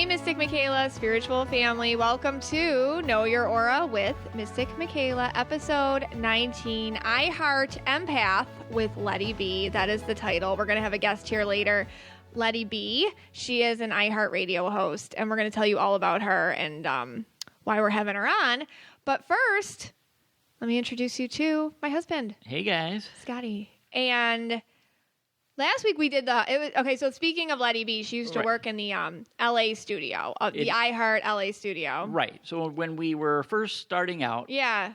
Mystic Michaela, spiritual family. Welcome to Know Your Aura with Mystic Michaela, episode 19, iHeart Empath with Letty B. That is the title. We're going to have a guest here later, Letty B. She is an iHeart radio host, and we're going to tell you all about her and why we're having her on. But first, let me introduce you to my husband. Hey, guys. Scotty. And last week we did so speaking of Letty B, she used to work in the LA studio, the iHeart LA studio. Right. So when we were first starting out, yeah,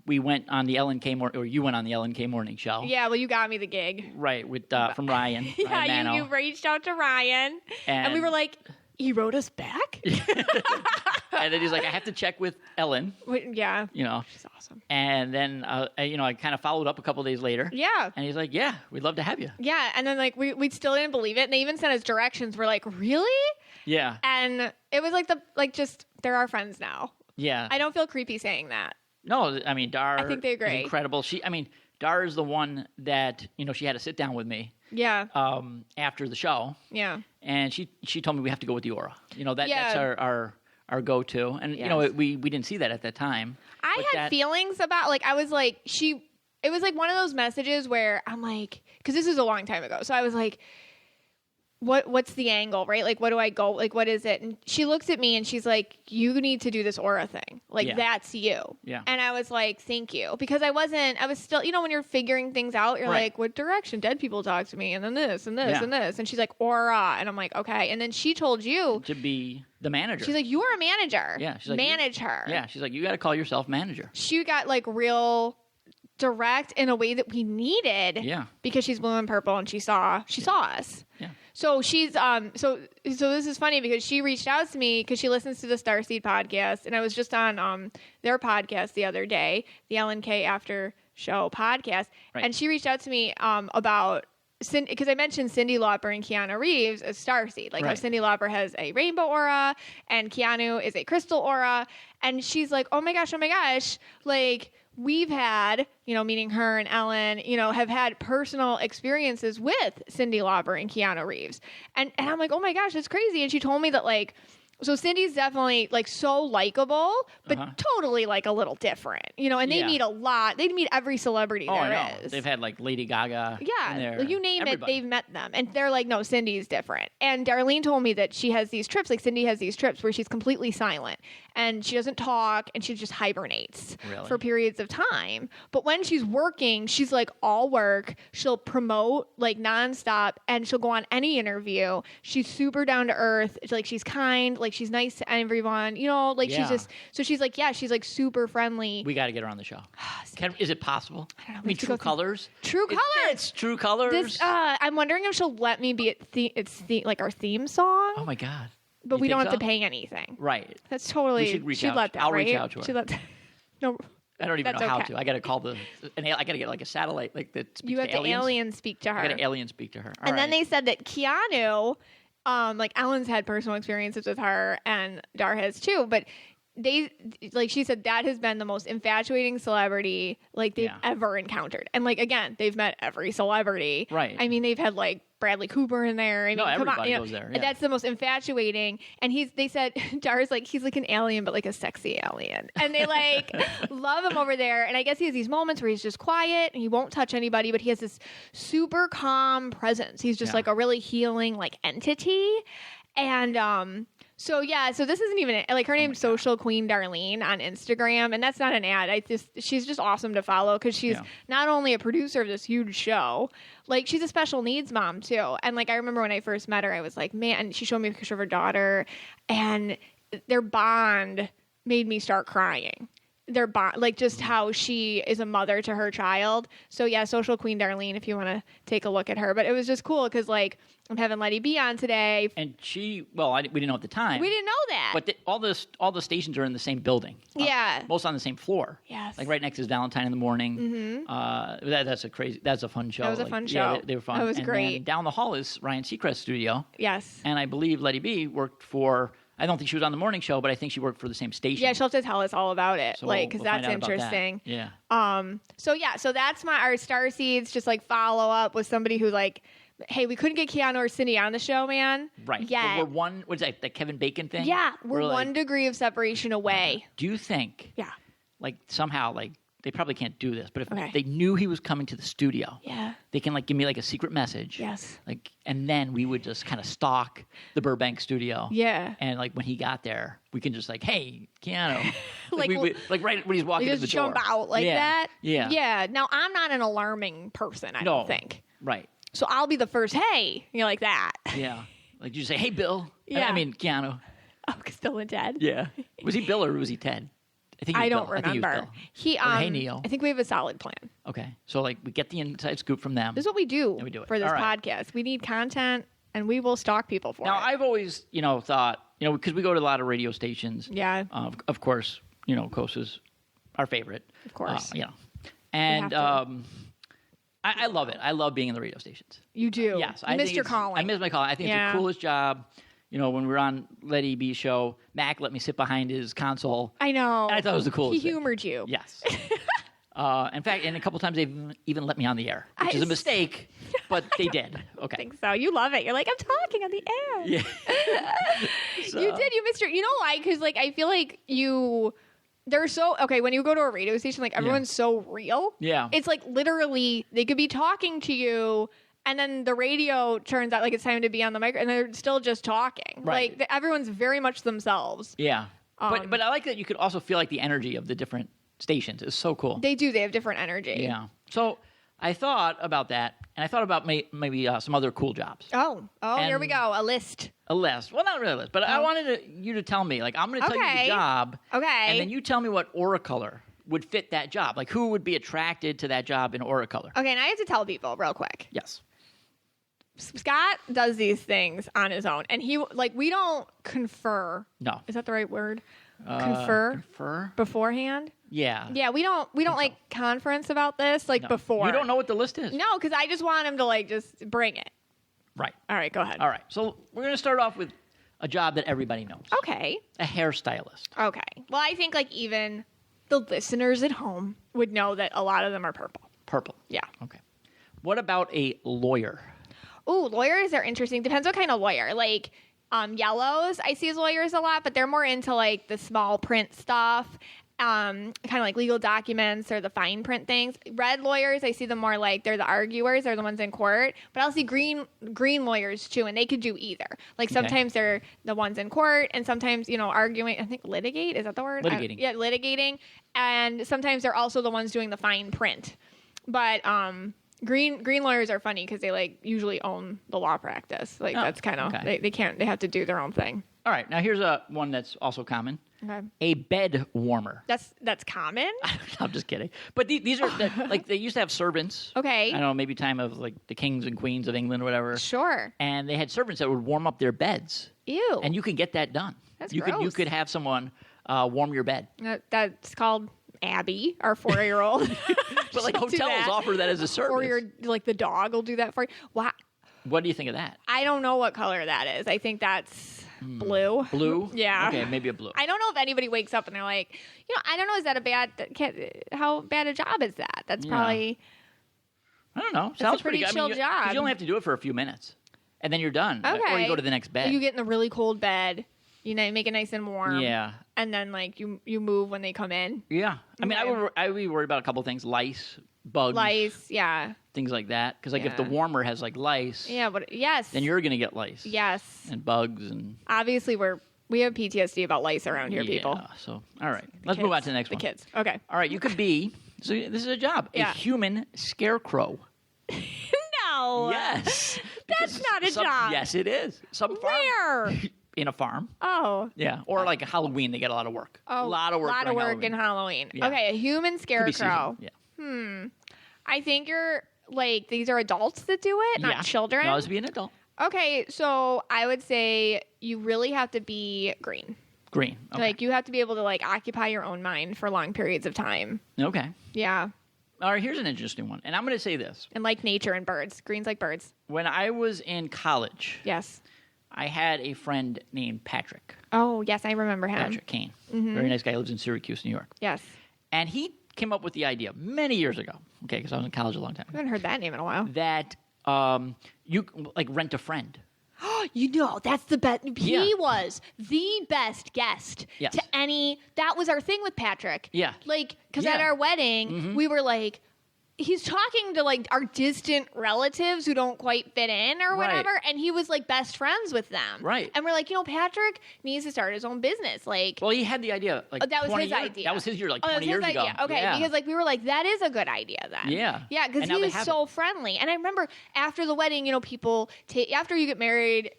we went on the you went on the Ellen K morning show. Yeah, well, you got me the gig. Right, with from Ryan. Yeah, Ryan you reached out to Ryan, and we were like, he wrote us back? And then he's like, I have to check with Ellen. Yeah. She's awesome. And then, I kind of followed up a couple days later. Yeah. And he's like, yeah, we'd love to have you. Yeah. And then, we still didn't believe it. And they even sent us directions. We're like, really? Yeah. And it was they're our friends now. Yeah. I don't feel creepy saying that. No, I mean, Dar I think they agree. is incredible. Dar is the one that, she had to sit down with me. Yeah. After the show. Yeah. And she told me we have to go with the aura. That's our go-to. And, yes. We didn't see that at that time. I had feelings about, I was like, it was like one of those messages where I'm like, because this is a long time ago. So I was like, what's the angle, right? Like, what do I go? Like, what is it? And she looks at me and she's like, you need to do this aura thing. Like, that's you. Yeah. And I was like, thank you. Because I was still, when you're figuring things out, you're like, what direction? Dead people talk to me. And then this and this and this. And she's like, aura. And I'm like, okay. And then she told you to be the manager. She's like, you are a manager. Yeah. She's like, manage her. Yeah. She's like, you got to call yourself manager. She got real direct in a way that we needed. Yeah. Because she's blue and purple and she saw us. Yeah. So she's so this is funny because she reached out to me because she listens to the Starseed podcast, and I was just on their podcast the other day, the Ellen K After Show podcast, and she reached out to me about because I mentioned Cyndi Lauper and Keanu Reeves as Starseed, how Cyndi Lauper has a rainbow aura and Keanu is a crystal aura, and she's like, oh my gosh, we've had, meaning her and Ellen, have had personal experiences with Cyndi Lauper and Keanu Reeves. And I'm like, oh my gosh, that's crazy. And she told me that so Cindy's definitely so likable, but totally a little different, and they meet a lot. They meet every celebrity there is. They've had Lady Gaga. Yeah. In there. You name Everybody. it, they've met them. And they're like, no, Cindy's different. And Darlene told me that she has these trips, Cindy has these trips where she's completely silent and she doesn't talk and she just hibernates for periods of time. But when she's working, she's all work. She'll promote nonstop and she'll go on any interview. She's super down to earth. She's kind, she's nice to everyone, she's just, so she's she's super friendly. We got to get her on the show. Is it possible? I don't know. True Colors? True Colors. It's True Colors. I'm wondering if she'll let me be our theme song. Oh my God. But we don't have to pay anything. Right. That's totally, we should reach out. Let that, I'll right? reach out to her. No. I don't even know how to. I got to call I got to get a satellite that speaks to aliens. You have to alien speak to her. I got to alien speak to her. And then they said that Keanu, Ellen's had personal experiences with her and Dar has too, but she said that has been the most infatuating celebrity they've ever encountered. And again, they've met every celebrity. Right. I mean, they've had Bradley Cooper in there. I mean, everybody goes there. Yeah. That's the most infatuating. And they said Dar's he's an alien, but a sexy alien. And they love him over there. And I guess he has these moments where he's just quiet and he won't touch anybody, but he has this super calm presence. He's just a really healing entity. And so this isn't even her name's Social Queen Darlene on Instagram, and that's not an ad. She's just awesome to follow because she's not only a producer of this huge show, she's a special needs mom too. And I remember when I first met her, I was like, man, and she showed me a picture of her daughter, and their bond made me start crying. Their bond, just how she is a mother to her child. So Social Queen Darlene, if you want to take a look at her. But it was just cool because I'm having Letty B on today. And we didn't know at the time. We didn't know that. But all the stations are in the same building. Yeah. Most on the same floor. Yes. Right next is Valentine in the Morning. Mm-hmm. That's a fun show. That was a fun show. Yeah, they were fun. That was great. Then down the hall is Ryan Seacrest's studio. Yes. And I believe Letty B worked for, I don't think she was on the morning show, but I think she worked for the same station. Yeah, she'll have to tell us all about it, so because we'll that's interesting. Yeah. So that's our Starseeds. Just follow up with somebody who hey, we couldn't get Keanu or Cindy on the show, man. Right. Yeah. We're one, what's that, the Kevin Bacon thing? Yeah, we're like, 1 degree of separation away. Do you think, Yeah. like, somehow, like, they probably can't do this, but if Okay. they knew he was coming to the studio, Yeah. they can, like, give me, like, a secret message. Yes. Like, and then we would just kind of stalk the Burbank studio. Yeah. And, like, when he got there, we can just, like, hey, Keanu. Like, like right when he's walking in the just door. jump out like that. Yeah. Yeah. Now, I'm not an alarming person, I don't think. Right. So I'll be the first, hey, like that. Yeah. Like, you say, hey, Bill. Yeah. I mean, Keanu. Oh, Bill and Ted. Yeah. Was he Bill or was he Ted? I think he was I don't Bill. I think remember. he was Bill. Or, hey, Neil. I think we have a solid plan. Okay. So, like, we get the inside scoop from them. This is what we do, we do it. for this All right. podcast. We need content, and we will stalk people for Now, it. I've always, thought, because we go to a lot of radio stations. Yeah. Of course, Coast is our favorite. Of course. And have to. I love it. I love being in the radio stations. You do. Yes. You missed your calling. I missed my calling. I think it's the coolest job. When we were on Letty B show, Mac let me sit behind his console. I know. And I thought it was the coolest He thing. humored you. Yes. In fact, and a couple times they've even let me on the air, which is a mistake, but they did. Okay. I think so. You love it. You're like, I'm talking on the air. Yeah. You did. You missed your. You know why? Because I feel like they're so okay. When you go to a radio station, like everyone's so real. Yeah. It's like literally they could be talking to you, and then the radio turns out like it's time to be on the mic, and they're still just talking. Right. Like everyone's very much themselves. Yeah. But I like that you could also feel like the energy of the different stations is so cool. They do. They have different energy. Yeah. So I thought about that, and I thought about maybe some other cool jobs. Oh, here we And- go. A list. A list. Well, not really a list, but I wanted you to tell me. Like, I'm going to tell you the job. Okay. And then you tell me what aura color would fit that job. Like, who would be attracted to that job in aura color? Okay, and I have to tell people real quick. Yes. Scott does these things on his own, and we don't confer. No. Is that the right word? Confer beforehand. Yeah. Yeah, we don't like conference about this before. You don't know what the list is. No, because I just want him to just bring it. Right. All right, go ahead. All right. So we're going to start off with a job that everybody knows. Okay. A hairstylist. Okay. Well, I think even the listeners at home would know that a lot of them are purple. Purple. Yeah. Okay. What about a lawyer? Ooh, lawyers are interesting. Depends what kind of lawyer. Yellows, I see as lawyers a lot, but they're more into the small print stuff, kind of like legal documents or the fine print things. Red lawyers, I see them more like they're the arguers, they're the ones in court. But I'll see green lawyers too, and they could do either. Sometimes they're the ones in court, and sometimes arguing. I think litigate, is that the word? Litigating. Yeah, litigating, and sometimes they're also the ones doing the fine print. But Green lawyers are funny because they usually own the law practice. That's kind of they have to do their own thing. All right. Now here's one that's also common. Okay. A bed warmer. That's common. I'm just kidding. But these are they used to have servants. Okay. I don't know, maybe time of the kings and queens of England or whatever. Sure. And they had servants that would warm up their beds. Ew. And you could get that done. That's you gross. could you could have someone warm your bed. That's called Abby, our 4-year-old. But hotels offer that as a service. Or your the dog will do that for you. Wow. What do you think of that? I don't know what color that is. I think that's blue. Blue? Yeah. Okay, maybe a blue. I don't know if anybody wakes up and they're like, I don't know, is that how bad a job is that? That's probably. I don't know. Sounds a pretty good. chill job. You only have to do it for a few minutes, and then you're done. Okay. Or you go to the next bed. You get in a really cold bed. You make it nice and warm. Yeah. And then you move when they come in. Yeah. I mean, Okay. I would be worried about a couple of things: lice, bugs, Lice, yeah. things like that. Because if the Yeah. warmer has lice, Yeah, but yes. then you're gonna get lice. Yes. And bugs and Obviously, we have PTSD about lice around here, people. So all right, let's move on to the next one. The kids. Okay. All right, you could be. So this is a job. Yeah. A human scarecrow. No. Yes. That's Because not a job. Yes, it is. Some farm. Where? In a farm. Oh. Yeah. Or like a Halloween, they get a lot of work. Oh. A lot of work. A lot of during work Halloween. in Halloween. Yeah. Okay, a human Could be scarecrow. seasonal. Yeah. I think you're these are adults that do it, Yeah. not children. No, this would be an adult. Okay, so I would say you really have to be green. Green. Okay. You have to be able to occupy your own mind for long periods of time. Okay. Yeah. All right, here's an interesting one. And I'm going to say this. And nature and birds. Green's like birds. When I was in college, Yes. I had a friend named Patrick. Oh, yes, I remember him. Patrick Kane. Very nice guy. Lives in Syracuse, New York. Yes. And he came up with the idea many years ago, okay, because I was in college a long time I ago, haven't heard that name in a while. that you like rent a friend. That's the best. Yeah. He was the best guest Yes. to any. That was our thing with Patrick. Yeah. Like, because at our wedding, we were like, he's talking to like our distant relatives who don't quite fit in or whatever, and he was like best friends with them. Right. And we're like, Patrick needs to start his own business. Like, Well, he had the idea. Like that was 20 his years, idea. That was his year, like that 20 was years his ago. idea. Okay, Yeah. because like we were like, that is a good idea then. Yeah. Yeah, because And he now they was have so friendly. And I remember after the wedding, people after you get married,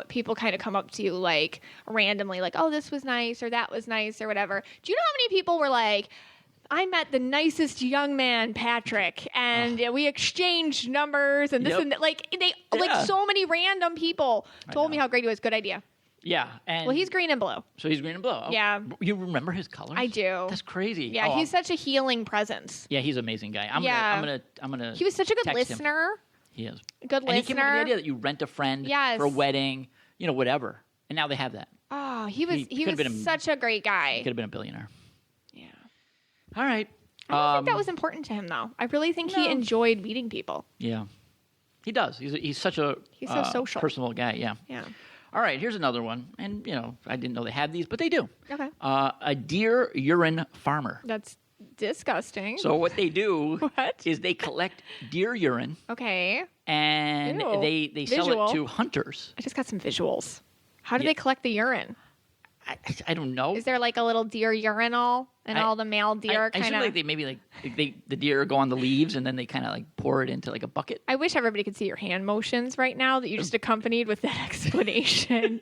people kind of come up to you like randomly, like, oh, this was nice or that was nice or whatever. Do you know how many people were like, I met the nicest young man, Patrick, and we exchanged numbers and this and that. Like like so many random people told me how great he was. Good idea. Yeah. And Well, he's green and blue. so he's green and blue. Oh, Yeah. You remember his colors? I do. That's crazy. Yeah, Oh, he's such a healing presence. Yeah, he's an amazing guy. I'm gonna. He was such a good text him. listener. He is. Good And he came up with the listener. idea that you rent a friend Yes. for a wedding, whatever. And now they have that. Oh, he was could've been such a great guy. He could have been a billionaire. Yeah. All right. I don't think that was important to him, though. I really think he enjoyed meeting people. Yeah. He does. He's such a He's so social. personal guy. Yeah. Yeah. All right. Here's another one. And, I didn't know they had these, but they do. Okay. A deer urine farmer. That's disgusting. So what they do What? is they collect deer urine Okay. and Ew. they sell Visual. it to hunters. I just got some visuals. How do Yeah. they collect the urine? I don't know. Is there like a little deer urinal and all the male deer I kind assume of? like they maybe like the deer go on the leaves and then they kind of like pour it into like a bucket. I wish everybody could see your hand motions right now that you just accompanied with that explanation.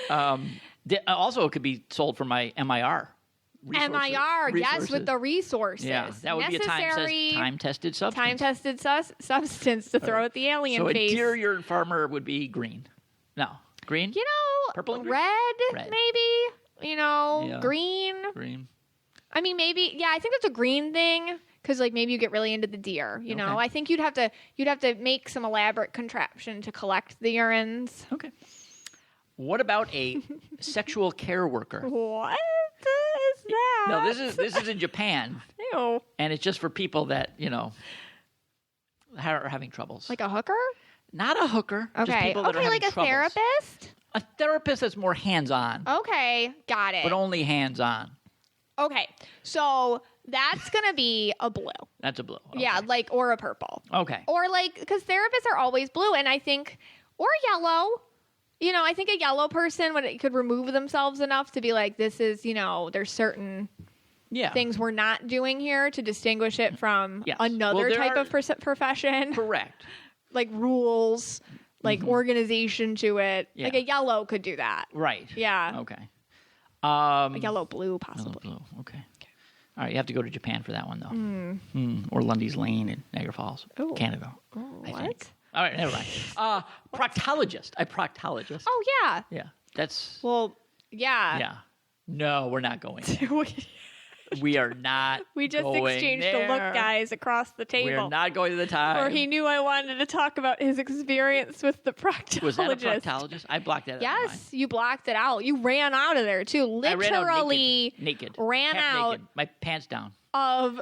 Also, it could be sold for my MIR. MIR, yes, with the resources. Yeah, that would necessary, be a time-tested substance. time-tested substance to throw at the alien So a face. deer urine farmer would be green. No, green. Purple and green? red, Red. maybe. Yeah. Green. Green. I mean, maybe. Yeah, I think that's a green thing because, like, maybe you get really into the deer. You know, Okay. I think you'd have to make some elaborate contraption to collect the urines. Okay. What about a sexual care worker? What is that? No, this is in Japan, Ew. and it's just for people that are having troubles. Like a hooker? Not a hooker. Just Okay. people that are Okay, having like a troubles. therapist? A therapist that's more hands-on, Okay, got it. but only hands-on. Okay, so that's gonna be a blue. That's a blue. Okay. Yeah, or a purple. Okay. Or because therapists are always blue, and I think, or yellow. I think a yellow person could remove themselves enough to be like, this is, there's certain things we're not doing here to distinguish it from Yes. another Well, type of profession. Correct. Like rules, like organization to it. Yeah. Like a yellow could do that. Right. Yeah. Okay. A yellow blue, Yellow, possibly. blue. Okay. All right, you have to go to Japan for that one, though. Or Lundy's Lane in Niagara Falls, Ooh. Canada. Oh, I what? think. All right, never mind. Proctologist. A proctologist. Oh, yeah. Yeah, that's... Well, yeah. Yeah. No, we're not going there. We are not We just going exchanged there. a look, guys, across the table. We're not going to the time. Or he knew I wanted to talk about his experience with the proctologist. Was that a proctologist? I blocked that out. Yes, you blocked it out. You ran out of there too. I ran out Literally naked. ran Half out naked. My pants down. of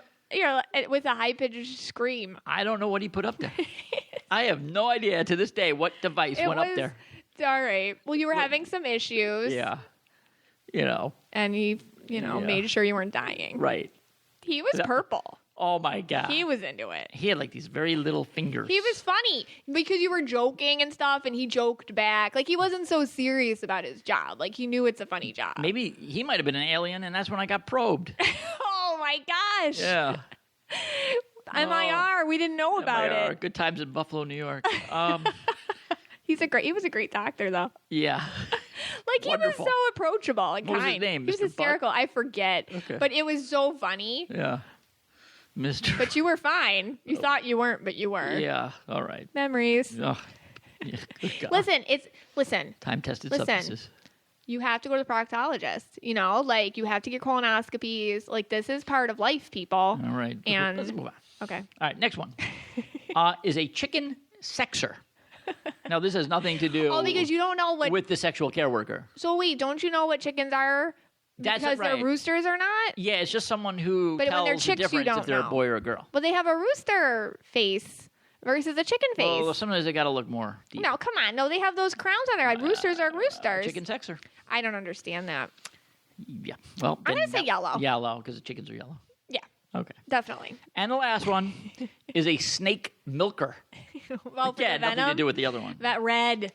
with a high pitched scream. I don't know what he put up there. I have no idea to this day what device went up there. All right. Well, you were having some issues. Yeah. And he, made sure you weren't dying. Right. He was purple. Oh my God. He was into it. He had like these very little fingers. He was funny because you were joking and stuff, and he joked back. Like, he wasn't so serious about his job. Like, he knew it's a funny job. Maybe he might have been an alien, and that's when I got probed. Oh my gosh. Yeah. MIR. We didn't know about MIR. it. Good times in Buffalo, New York. He was a great doctor, though. Yeah. Like, he Wonderful. was so approachable and What was kind. his name? He was Mr. Buck? hysterical. I forget. Okay. But it was so funny. Yeah. Mr. But you were fine. You thought you weren't, but you were. Yeah. All right. Memories. Oh. Yeah. Good God. Listen. Time-tested Listen. substances. You have to go to the proctologist. Like, you have to get colonoscopies. Like, this is part of life, people. All right. And Let's move on. okay. All right. Next one is a chicken sexer. Now, this has nothing to do Because you don't know what. with the sexual care worker. So wait, don't you know what chickens are? That's because right. they're roosters or not? Yeah, it's just someone who But when tells they're the chicks, you difference don't if they're know. a boy or a girl. But they have a rooster face. versus a chicken face. Well, sometimes they got to look more deep. No, come on. No, they have those crowns on their head. Roosters are roosters. Chicken sexer. I don't understand that. Yeah. Well, I'm going to say yellow. Yellow, because the chickens are yellow. Yeah. Okay. Definitely. And the last one is a snake milker. Well, Again, nothing to do with the other one. That red.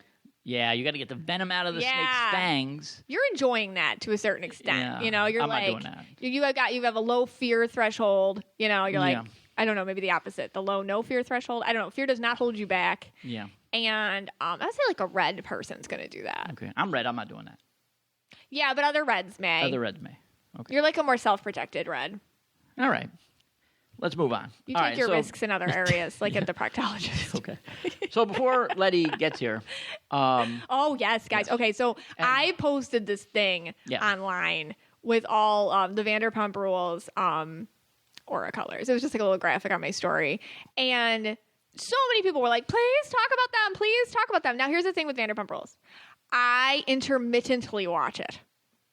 Yeah, you got to get the venom out of the snake's fangs. You're enjoying that to a certain extent. Yeah, You know, you're I'm like, not doing that. you have a low fear threshold. You know, you're like, Yeah. I don't know, maybe the opposite. The low no fear threshold. I don't know. Fear does not hold you back. Yeah. And I'd say like a red person's going to do that. Okay. I'm red. I'm not doing that. Yeah, but other reds may. Other reds may. Okay. You're like a more self-protected red. All right. Let's move on. You All take right, your so- risks in other areas, like at the proctologist. Okay. So before Letty gets here, Oh, yes, guys. Okay, so I posted this thing Yeah. online with all the Vanderpump Rules aura colors. It was just like a little graphic on my story. And so many people were like, please talk about them. Please talk about them. Now, here's the thing with Vanderpump Rules. I intermittently watch it.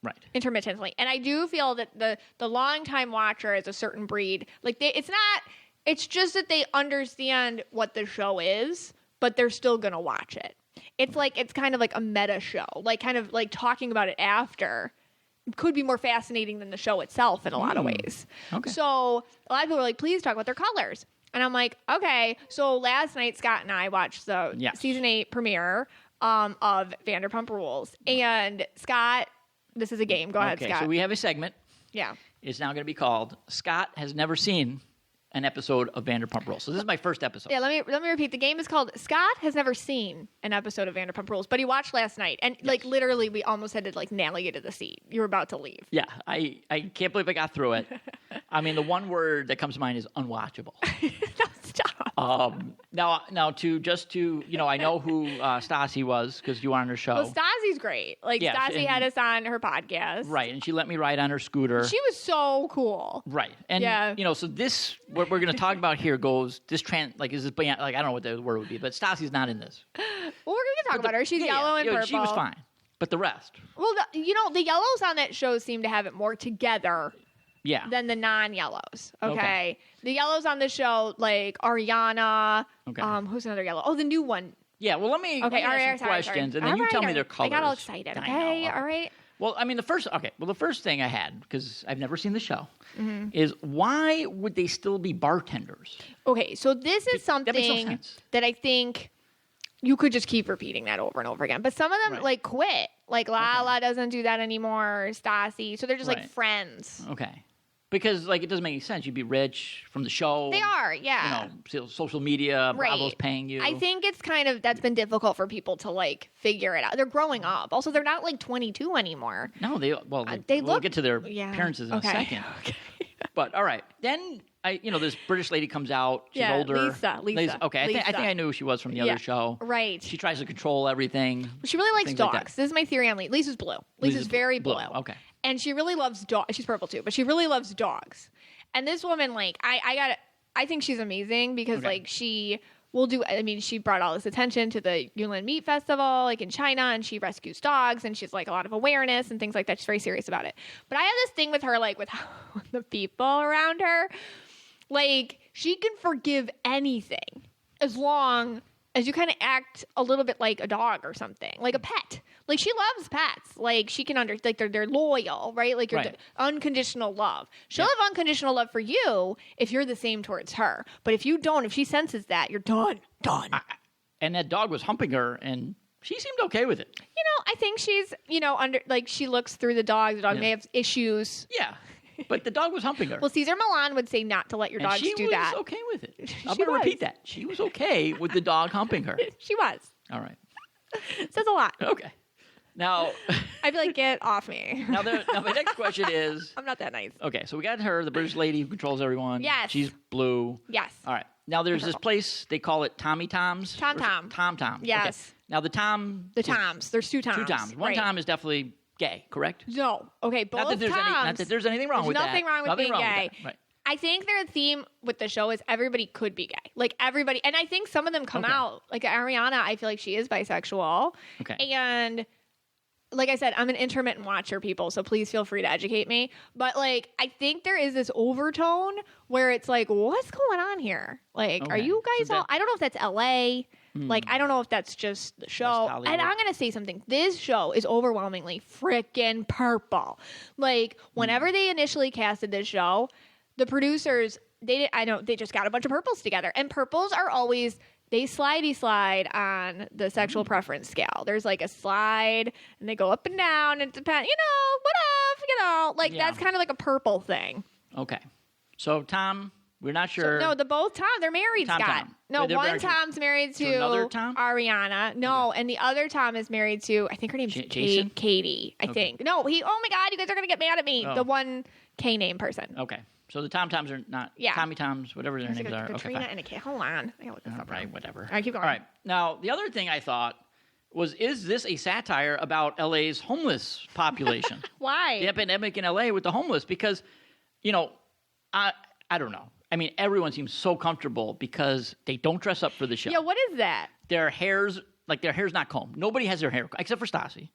right. Intermittently. And I do feel that the longtime watcher is a certain breed. Like, it's just that they understand what the show is, but they're still going to watch it. It's kind of like a meta show, like kind of like talking about it after could be more fascinating than the show itself in a lot of ways. Okay. So a lot of people are like, please talk about their colors. And I'm like, okay. So last night, Scott and I watched the season 8 premiere of Vanderpump Rules. And Scott, this is a game. Go ahead, Scott. Okay, so we have a segment. Yeah. It's now going to be called Scott Has Never Seen an Episode of Vanderpump Rules. So this is my first episode. Yeah, let me repeat. The game is called Scott Has Never Seen an Episode of Vanderpump Rules, but he watched last night. And like literally we almost had to like nail you to the seat. You were about to leave. Yeah, I can't believe I got through it. I mean, the one word that comes to mind is unwatchable. No, stop. Now to I know who Stassi was because you were on her show. Well, Stassi's great. Like, Yeah, Stassi had us on her podcast. Right, and she let me ride on her scooter. She was so cool. Right, and so this what we're going to talk about here goes this is this beyond, like I don't know what the word would be, but Stassi's not in this. Well, we're going to talk about her. She's yellow and purple. She was fine, but the rest. Well, the yellows on that show seem to have it more together. Yeah. Than the non-yellows. Okay. The yellows on the show, like Ariana. Okay. Who's another yellow? Oh, the new one. Yeah. Well, let me ask some questions, and then you tell me their colors. I got all excited. Okay. All right. Well, I mean, the first thing I had, because I've never seen the show, is why would they still be bartenders? Okay, so this is something that makes no sense. That I think you could just keep repeating that over and over again. But some of them like quit. Like Lala doesn't do that anymore. Stassi. So they're just like friends. Okay. Because like it doesn't make any sense. You'd be rich from the show. They are, yeah. Social media, Bravo's paying you. I think it's that's been difficult for people to like figure it out. They're growing up. Also, they're not like 22 anymore. No, we'll get to their appearances in a second. Okay. But all right, then this British lady comes out. She's older. Lisa. Okay, I think I knew who she was from the other show. Right. She tries to control everything. She really likes dogs. Like this is my theory on Lisa. Lisa's blue. Lisa's very blue. Okay. And she really loves dogs. She's purple too, but she really loves dogs. And this woman, like, I think she's amazing because like she will do. I mean, she brought all this attention to the Yunnan Meat Festival, like in China, and she rescues dogs, and she's like a lot of awareness and things like that. She's very serious about it. But I have this thing with her, like with the people around her, like she can forgive anything as long as you kind of act a little bit like a dog or something, like a pet. Like she loves pets. Like she can like they're loyal, right? Like you're unconditional love. She'll have unconditional love for you if you're the same towards her. But if you don't, if she senses that, you're done. And that dog was humping her, and she seemed okay with it. I think she's she looks through the dog. The dog may have issues. Yeah. But the dog was humping her. Well, Caesar Milan would say not to let your dogs do that. She was okay with it. I'm going to repeat that. She was okay with the dog humping her. She was. All right. Says a lot. Okay. Now, I'd be like, get off me. Now, my next question is... I'm not that nice. Okay, so we got her, the British lady who controls everyone. Yes. She's blue. Yes. All right. Now, there's this place, they call it Tommy Tom's. Tom. Tom. Yes. Okay. Now, the Toms. There's two Toms. Two Toms. One Tom is definitely gay, correct? No. Okay, both not that there's anything wrong with that. Nothing wrong with being gay. Right. I think their theme with the show is everybody could be gay. Like everybody. And I think some of them come out. Like Ariana, I feel like she is bisexual. Okay. And like I said, I'm an intermittent watcher, people, so please feel free to educate me. But like, I think there is this overtone where it's like, what's going on here? Like, are you guys all? I don't know if that's LA. Like, I don't know if that's just the show. And I'm gonna say something. This show is overwhelmingly freaking purple. Like, whenever they initially casted this show, the producers they just got a bunch of purples together, and purples are always. They slide on the sexual preference scale. There's like a slide, and they go up and down. And it depends, like that's kind of like a purple thing. Okay, so Tom, we're not sure. So, both Tom, they're married, Scott. Tom. No, one Tom's married to another Tom? Ariana. No, and the other Tom is married to, I think her name's Katie. I think. No, oh my God, you guys are gonna get mad at me. The one K name person. Okay. So the Toms are not Tommy Toms, whatever their names are. Katrina and a K. Hold on. I gotta look this up. Right, whatever. All right, keep going. All right. Now, the other thing I thought was, is this a satire about LA's homeless population? Why? The epidemic in LA with the homeless. Because, I don't know. I mean, everyone seems so comfortable because they don't dress up for the show. Yeah, what is that? Their hair's not combed. Nobody has their hair, except for Stassi.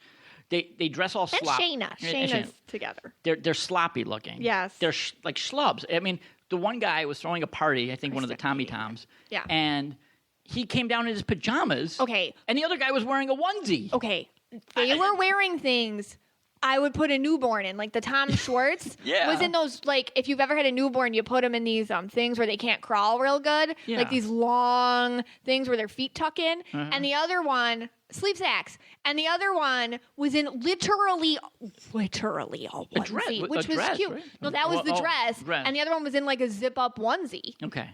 They dress all sloppy. And Shayna's together. They're sloppy looking. Yes. They're like schlubs. I mean, the one guy was throwing a party, I think one of the Tommy Toms. Yeah. And he came down in his pajamas. Okay. And the other guy was wearing a onesie. Okay. They were wearing things I would put a newborn in. Like the Tom Schwartz was in those, like, if you've ever had a newborn, you put them in these things where they can't crawl real good. Yeah. Like these long things where their feet tuck in. Uh-huh. And the other one... sleep sacks, and the other one was in literally a onesie, which was cute. Right? No, that was the dress, and the other one was in like a zip-up onesie. Okay,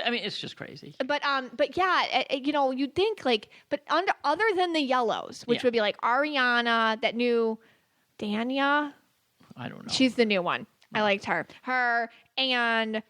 I mean it's just crazy. But yeah, you'd think like, but other than the yellows, which would be like Ariana, that new Dania. I don't know. She's the new one. I liked her. And.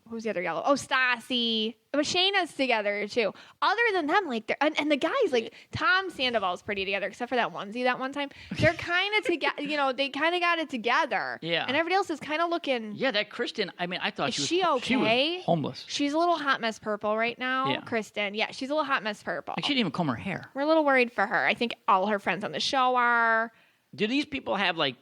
Who's the other yellow? Oh, Stassi. But Shayna's together too. Other than them, like they're and the guys like Tom Sandoval's pretty together, except for that onesie that one time. They're kind of together. They kind of got it together. Yeah. And everybody else is kind of looking. Yeah, that Kristen. I mean, I thought she okay? She was homeless. She's a little hot mess purple right now. Yeah. Kristen. Yeah, she's a little hot mess purple. Like she didn't even comb her hair. We're a little worried for her. I think all her friends on the show are. Do these people have like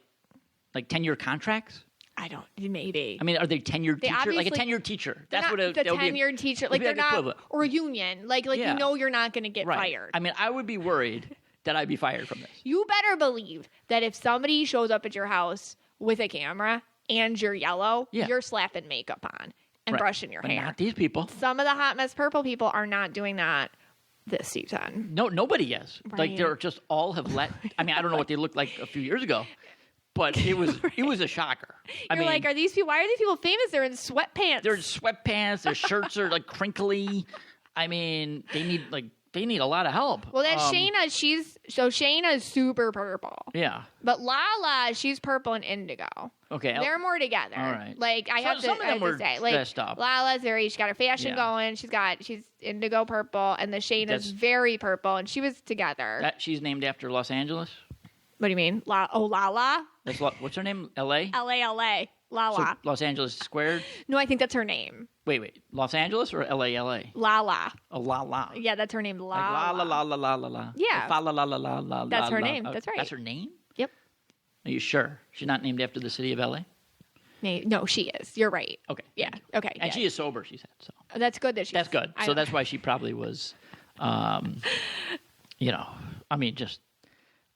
10-year contracts? I don't. Maybe. I mean, are they tenured teacher? Like a tenured teacher. That's what the tenured teacher. Like they're not, or a union. Like you're not going to get fired. I mean, I would be worried that I'd be fired from this. You better believe that if somebody shows up at your house with a camera and you're yellow, you're slapping makeup on and brushing your hair. Not these people. Some of the hot mess purple people are not doing that this season. No, nobody is. Right. Like they're just all have let. I mean, I don't know what they looked like a few years ago. But it was a shocker. I mean, like, why are these people famous? They're in sweatpants. They're in sweatpants. Their shirts are like crinkly. I mean, they need a lot of help. Well, that's Shayna. Shayna's super purple. Yeah. But Lala, she's purple and indigo. Okay. They're more together. All right. Like I have to say, like Lala's she's got her fashion going. She's indigo purple, and the Shayna's very purple, and she was together. She's named after Los Angeles. What do you mean? Lala? What's her name? L.A.? L.A. Lala. So Los Angeles squared? No, I think that's her name. Wait. Los Angeles or L.A.? Lala. Oh, Lala. Yeah, that's her name. Lala. Like la. Yeah. La. That's her name. That's right. That's her name? Yep. Are you sure? She's not named after the city of L.A.? No, she is. You're right. Okay. Yeah. Okay. And she is sober, she said. So that's good that she's... That's good. So that's why she probably was, I mean, just...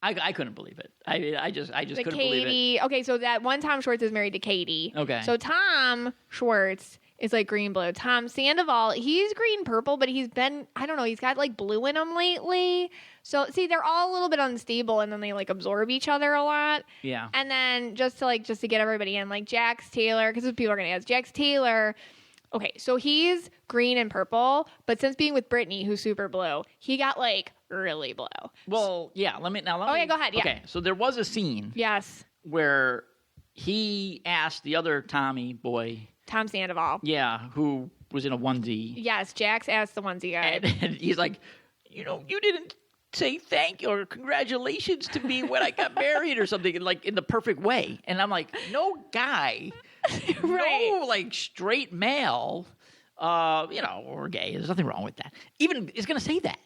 I couldn't believe it. I just couldn't believe it. Okay, so that one Tom Schwartz is married to Katie. Okay. So Tom Schwartz is like green blue. Tom Sandoval, he's green purple, but he's got like blue in him lately. So see, they're all a little bit unstable, and then they like absorb each other a lot. Yeah. And then just to get everybody in, like Jax Taylor, because people are gonna ask Jax Taylor. Okay, so he's green and purple, but since being with Brittany, who's super blue, he got like really blue. Well, yeah. Let me. Go ahead. Yeah. Okay, so there was a scene. Yes. Where he asked the other Tommy boy, Tom Sandoval. Yeah, who was in a onesie. Yes, Jax asked the onesie guy, and he's like, you didn't say thank you or congratulations to me when I got married or something, like in the perfect way. And I'm like, no guy. Right. No, like straight male, or gay. There's nothing wrong with that. Even is going to say that.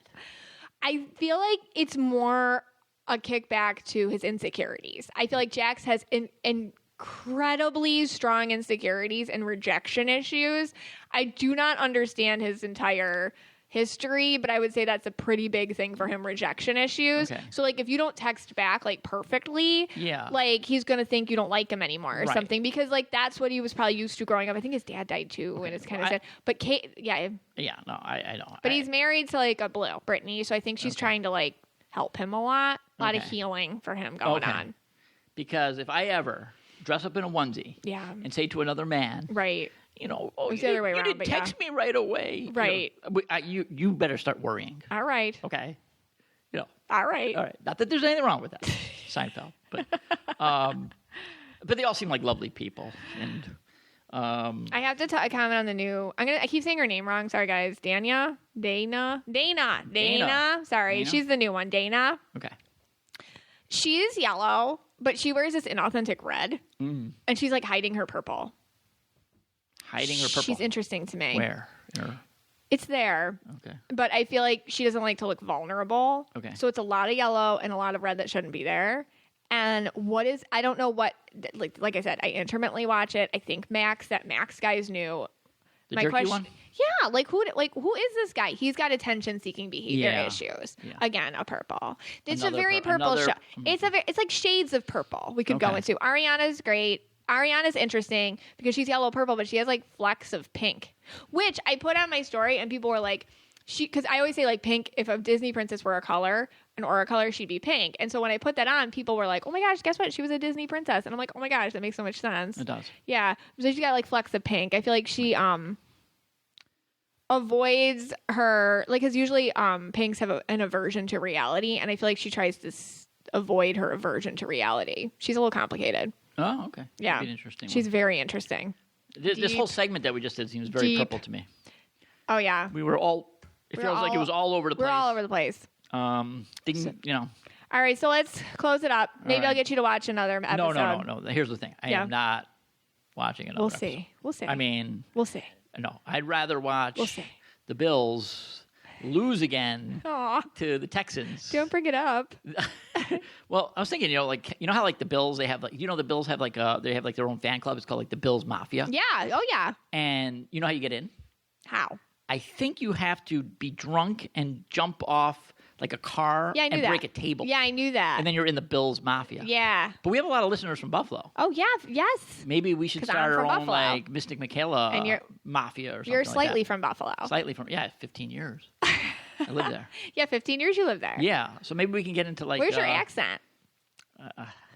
I feel like it's more a kickback to his insecurities. I feel like Jax has incredibly strong insecurities and rejection issues. I do not understand his entire history, but I would say that's a pretty big thing for him, rejection issues. Okay. So like if you don't text back like perfectly, like he's going to think you don't like him anymore or something, because like that's what he was probably used to growing up. I think his dad died too, and it's kind of sad. But Kate, I don't. But he's married to like a Brittany, so I think she's trying to like help him a lot. A lot of healing for him going on. Because if I ever dress up in a onesie and say to another man, you know, oh, it's the other way around, didn't text me right away. Right. You better start worrying. All right. Okay. You know. All right. All right. Not that there's anything wrong with that, Seinfeld, but they all seem like lovely people. And I have to comment on the new. I keep saying her name wrong. Sorry, guys. Dana. Sorry, she's the new one. Dana. Okay. She's yellow, but she wears this inauthentic red, and she's like hiding her purple. Hiding her purple. She's interesting to me. Where? It's there. Okay. But I feel like she doesn't like to look vulnerable. Okay. So it's a lot of yellow and a lot of red that shouldn't be there. And I don't know what, like I said, I intermittently watch it. I think that Max guy is new. The jerky one? Yeah. Who is this guy? He's got attention-seeking behavior issues. Yeah. Again, a purple. It's a very purple show. It's like shades of purple we could go into. Ariana's great. Ariana's interesting because she's yellow purple, but she has like flecks of pink, which I put on my story, and people were like, because I always say like pink, if a Disney princess were a color, an aura color, she'd be pink. And so when I put that on, people were like, oh my gosh, guess what? She was a Disney princess. And I'm like, oh my gosh, that makes so much sense. It does. Yeah. So she's got like flecks of pink. I feel like she avoids her, like, because usually pinks have an aversion to reality. And I feel like she tries to avoid her aversion to reality. She's a little complicated. Oh, okay. Yeah. That'd be an interesting She's one. very interesting. This whole segment that we just did seems very purple to me. Oh, yeah. We were all, it feels like it was all over the place. We're all over the place. You know. All right, so let's close it up. Maybe I'll get you to watch another episode. No. Here's the thing. I am not watching another episode. We'll see. I mean. We'll see. No, I'd rather watch the Bills lose again to the Texans. Don't bring it up. Well, I was thinking, how like the Bills, they have like, the Bills have like they have like their own fan club. It's called like the Bills Mafia. Yeah. Oh yeah. And you know how you get in? How? I think you have to be drunk and jump off like a car and break a table. Yeah, I knew that. And then you're in the Bills Mafia. Yeah. But we have a lot of listeners from Buffalo. Oh yeah, yes. Maybe we should start our own like Mystic Michaela and Mafia or something. You're slightly like that. from Buffalo. Slightly from 15 years. I lived there. Yeah, 15 years you lived there. Yeah, so maybe we can get into like. Where's your accent?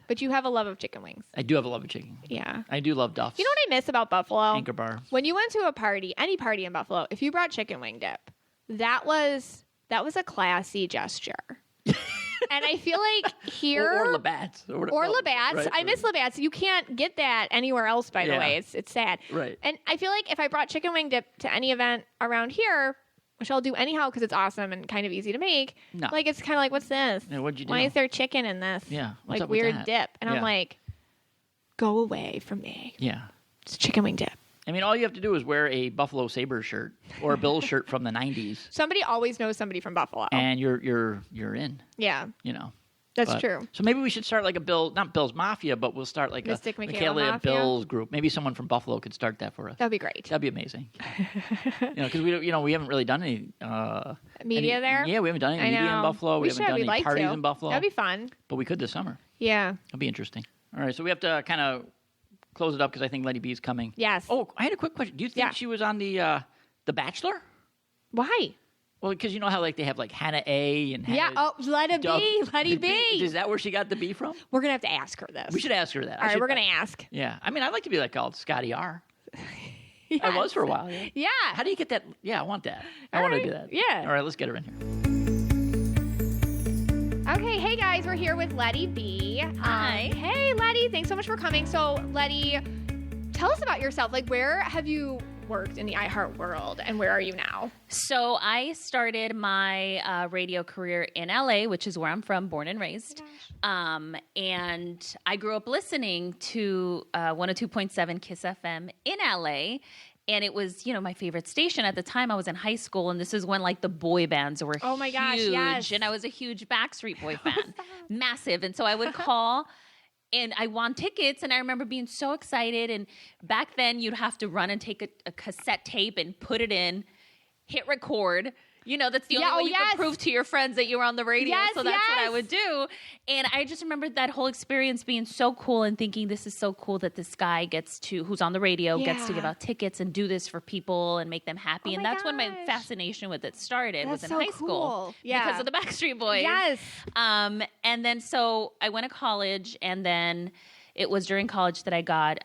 But you have a love of chicken wings. I do have a love of chicken. Yeah. I do love Duff's. You know what I miss about Buffalo? Anchor Bar. When you went to a party, any party in Buffalo, if you brought chicken wing dip, that was a classy gesture. And I feel like here or Labatt's or Labatt's. Right, I miss Labatt's. You can't get that anywhere else, by the way. It's sad. Right. And I feel like if I brought chicken wing dip to any event around here, which I'll do anyhow because it's awesome and kind of easy to make. No. Like it's kind of like, what's this? Yeah, what'd you do? Why is there chicken in this? Yeah. What's like weird dip. And I'm like, go away from me. Yeah. It's chicken wing dip. I mean, all you have to do is wear a Buffalo Sabres shirt or a Bills shirt from the 90s. Somebody always knows somebody from Buffalo. And you're in. Yeah. You know. That's true. So maybe we should start like not Bills Mafia, but we'll start like Mystic a Michaela and Mafia. Bills group. Maybe someone from Buffalo could start that for us. That'd be great. That'd be amazing. Because we haven't really done any media there. Yeah, we haven't done any media in Buffalo. We haven't done any parties in Buffalo. That'd be fun. But we could this summer. Yeah. It'll be interesting. All right, so we have to kind of close it up because I think Letty B is coming. Yes. Oh, I had a quick question. Do you think she was on the Bachelor? Why? Well, because you know how like they have like Hannah A and Hannah Letty B. Is that where she got the B from? We're gonna have to ask her this. We should ask her that. All right, we're gonna ask. Yeah, I mean, I'd like to be like called Scotty R. Yes. I was for a while. Yeah. How do you get that? Yeah, I want that. I want to do that. Yeah. All right, let's get her in here. Okay, hey guys, we're here with Letty B. Hi. Hey, Letty, thanks so much for coming. So, Letty, tell us about yourself. Like, where have you worked in the iHeart world, and where are you now? So I started my radio career in LA, which is where I'm from, born and raised. And I grew up listening to 102.7 Kiss FM in LA. And it was, my favorite station at the time. I was in high school, and this is when like the boy bands were Oh my gosh, huge. yes. And I was a huge Backstreet Boy fan, massive. And so I would call, and I won tickets. And I remember being so excited. And back then, you'd have to run and take a cassette tape and put it in, hit record. That's the only way you could prove to your friends that you were on the radio. Yes, so that's what I would do. And I just remember that whole experience being so cool and thinking, this is so cool that this guy who's on the radio, gets to give out tickets and do this for people and make them happy. And that's when my fascination with it started, was in high school. Yeah. Because of the Backstreet Boys. Yes. And then so I went to college, and then it was during college that I got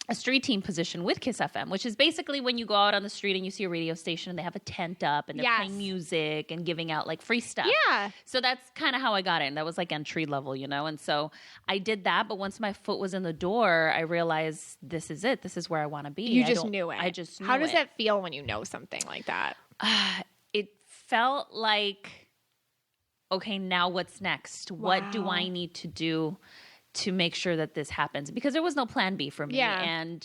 a street team position with Kiss FM, which is basically when you go out on the street and you see a radio station and they have a tent up and they're playing music and giving out like free stuff. Yeah. So that's kind of how I got in. That was like entry level, And so I did that. But once my foot was in the door, I realized this is it. This is where I want to be. You just knew it. I just knew it. How does that feel when you know something like that? It felt like, okay, now what's next? Wow. What do I need to do to make sure that this happens? Because there was no plan B for me. Yeah. And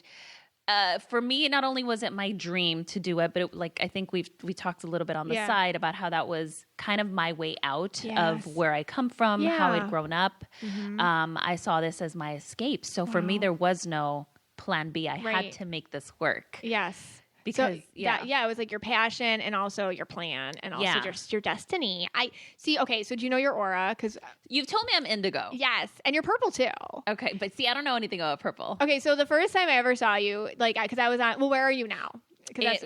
for me, not only was it my dream to do it, but I think we talked a little bit on the side about how that was kind of my way out of where I come from, how I'd grown up. Mm-hmm. I saw this as my escape. So for me, there was no plan B. I had to make this work. Yes. Because it was like your passion and also your plan and also just your destiny. I see. Okay, so do you know your aura? Because you've told me I'm indigo. Yes, and you're purple too. Okay, but see, I don't know anything about purple. Okay, so the first time I ever saw you, because I was on. Well, where are you now?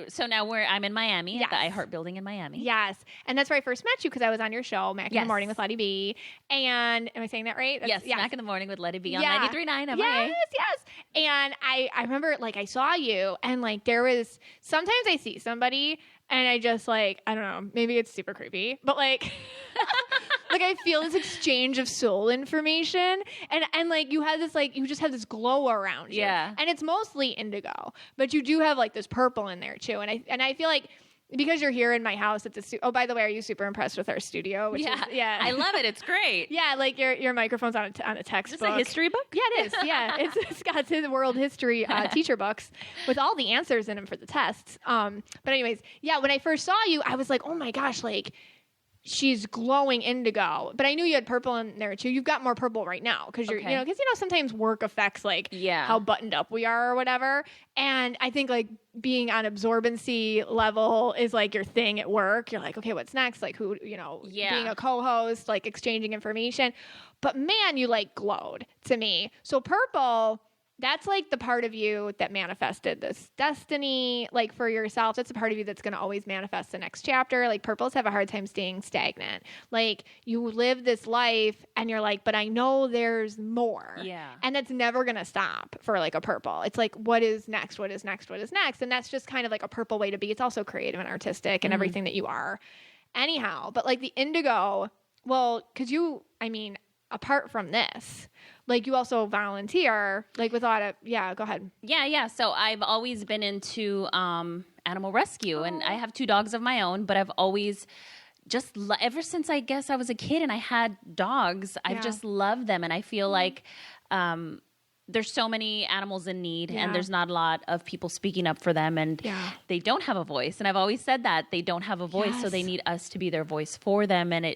So now I'm in Miami at the iHeart building in Miami. Yes. And that's where I first met you because I was on your show, Mac in the Morning with Letty B. And am I saying that right? Yes, Mac in the Morning with Letty B on 93.9 MIA. Yes. And I remember I saw you and there was, sometimes I see somebody and I just I don't know, maybe it's super creepy, but I feel this exchange of soul information and you have this you just have this glow around you. Yeah. And it's mostly indigo, but you do have this purple in there too. And I feel because you're here in my house at the oh, by the way, are you super impressed with our studio? Which is, I love it. It's great. Yeah, your microphone's on a textbook. Is this a history book? Yeah, it is. Yeah, it's Scott's his world history teacher books with all the answers in them for the tests. But anyways, when I first saw you, I was like, oh my gosh, she's glowing indigo, but I knew you had purple in there too. You've got more purple right now because you're, because sometimes work affects how buttoned up we are or whatever. And I think being on absorbency level is your thing at work. You're okay, what's next? Who, being a co-host, exchanging information. But man, you glowed to me. So purple, that's the part of you that manifested this destiny, for yourself. That's a part of you that's going to always manifest the next chapter. Purples have a hard time staying stagnant. You live this life and you're but I know there's more. Yeah. And that's never going to stop for a purple. It's what is next? What is next? What is next? And that's just kind of a purple way to be. It's also creative and artistic and everything that you are. Anyhow, but the indigo, well, because you, apart from this, you also volunteer, with a lot of, go ahead. Yeah. So I've always been into animal rescue, and I have 2 dogs of my own, but I've always just, ever since I guess I was a kid and I had dogs, I've just loved them. And I feel there's so many animals in need and there's not a lot of people speaking up for them, and they don't have a voice. And I've always said that they don't have a voice, so they need us to be their voice for them. And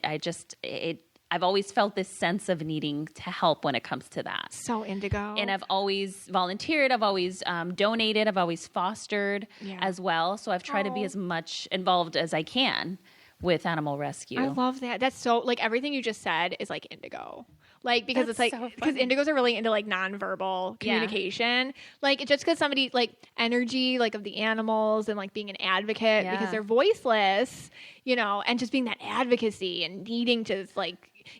I've always felt this sense of needing to help when it comes to that. So indigo. And I've always volunteered. I've always donated. I've always fostered as well. So I've tried to be as much involved as I can with animal rescue. I love that. That's so, everything you just said is indigo. Because That's it's so because indigos are really into nonverbal communication. Just because somebody energy of the animals and being an advocate because they're voiceless, and just being that advocacy and needing to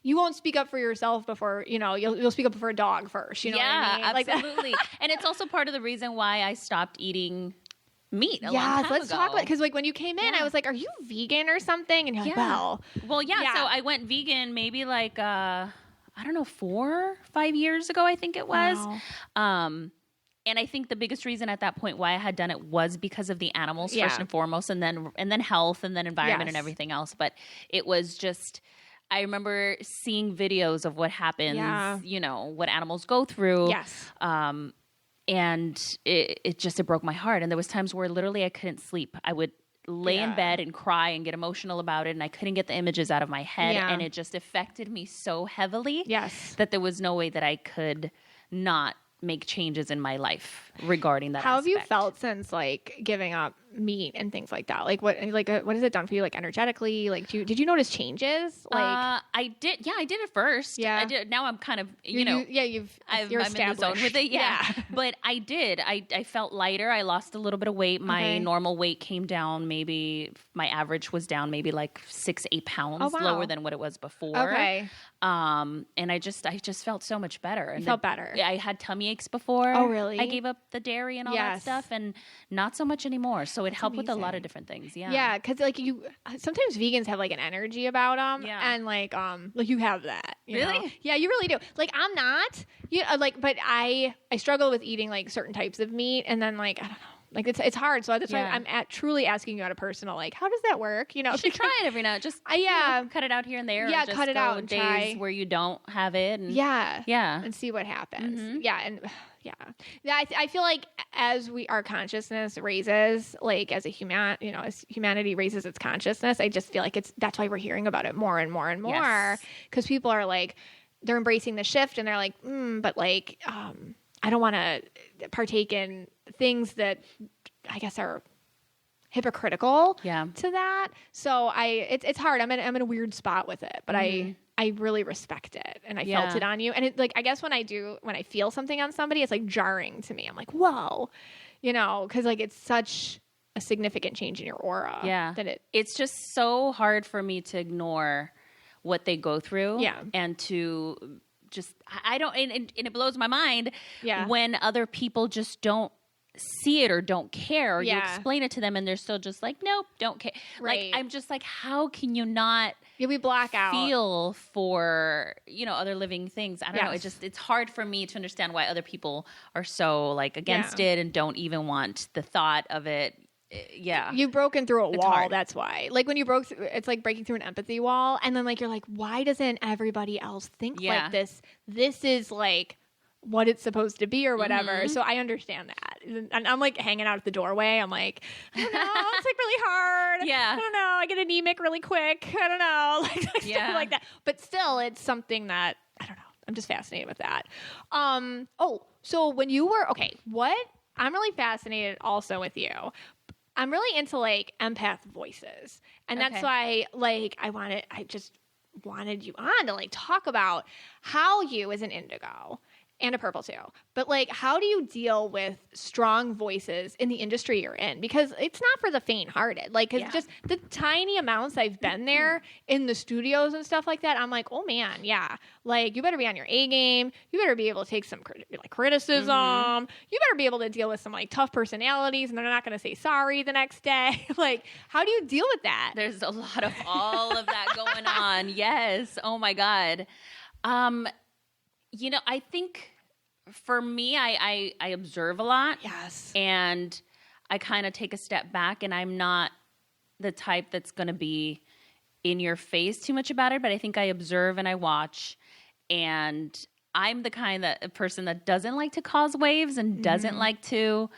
you won't speak up for yourself before you'll speak up for a dog first. You know what I mean? Absolutely. And it's also part of the reason why I stopped eating meat a long time ago. Let's talk about it. Because when you came in, I was are you vegan or something? And you're well. So I went vegan maybe I don't know, 4 or 5 years ago, I think it was. Wow. And I think the biggest reason at that point why I had done it was because of the animals first and foremost, and then health, and then environment and everything else. But it was just, I remember seeing videos of what happens, what animals go through. Yes. and it broke my heart. And there was times where literally I couldn't sleep. I would lay in bed and cry and get emotional about it, and I couldn't get the images out of my head, and it just affected me so heavily that there was no way that I could not make changes in my life regarding that. How have you aspect. felt since like giving up meat and things like that? Like what has it done for you, like energetically? Like did you notice changes? Like I did. Yeah, I did at first. Yeah. I did. Now I'm kind of you're I'm established. in the zone with it. Yeah. But I did. I felt lighter. I lost a little bit of weight. My normal weight came down. Maybe my average was down maybe like 6-8 pounds lower than what it was before. Okay. And I just felt so much better. And felt better. I had tummy aches before. Oh, really? I gave up the dairy and all that stuff, and not so much anymore. So it helped with a lot of different things. Yeah. Yeah, because like sometimes vegans have like an energy about them, and like you have that. You Really? know? Yeah, you really do. Like I'm not. But I struggle with eating like certain types of meat, and then like I don't know. Like it's hard, so that's why I'm truly asking you at a personal, like, how does that work? You know, you should try it every now. Just cut it out here and there. Yeah, and just cut it out and days try where you don't have it. And and see what happens. Yeah, and I feel like as our consciousness raises, like as as humanity raises its consciousness, I just feel like that's why we're hearing about it more and more and more, because people are like they're embracing the shift and they're like, but like I don't want to partake in things that I guess are hypocritical to that. So it's hard. I'm in a weird spot with it, but I really respect it, and I felt it on you. And it, like, I guess when I feel something on somebody, it's like jarring to me. I'm like, whoa, cause like it's such a significant change in your aura. Yeah. That it's just so hard for me to ignore what they go through. Yeah. And to just, I don't, and it blows my mind when other people just don't see it or don't care, or you explain it to them and they're still just like, nope, don't care. Right. Like, I'm just like, how can you not we black out feel for, other living things? I don't know. It's hard for me to understand why other people are so like against it and don't even want the thought of it. Yeah. You've broken through a wall. Hard. That's why. Like when you broke through, it's like breaking through an empathy wall. And then like, you're like, why doesn't everybody else think like this? This is like what it's supposed to be or whatever. Mm-hmm. So I understand that. And I'm like hanging out at the doorway. I'm like, I don't know. It's like really hard. I don't know. I get anemic really quick. I don't know. Like stuff like that. But still, it's something that, I don't know. I'm just fascinated with that. So when you were, I'm really fascinated also with you. I'm really into like empath voices. And that's why I just wanted you on to like talk about how you as an indigo and a purple too, but like how do you deal with strong voices in the industry you're in? Because it's not for the faint-hearted. Like, cause just the tiny amounts I've been there in the studios and stuff like that, I'm like, oh man, like you better be on your A game. You better be able to take some criticism. Mm-hmm. You better be able to deal with some like tough personalities, and they're not going to say sorry the next day. Like, how do you deal with that? There's a lot of all of that going on. Yes. Oh my God. I think for me, I observe a lot. Yes. And I kind of take a step back, and I'm not the type that's going to be in your face too much about it, but I think I observe and I watch, and I'm the kind of person that doesn't like to cause waves and doesn't like to,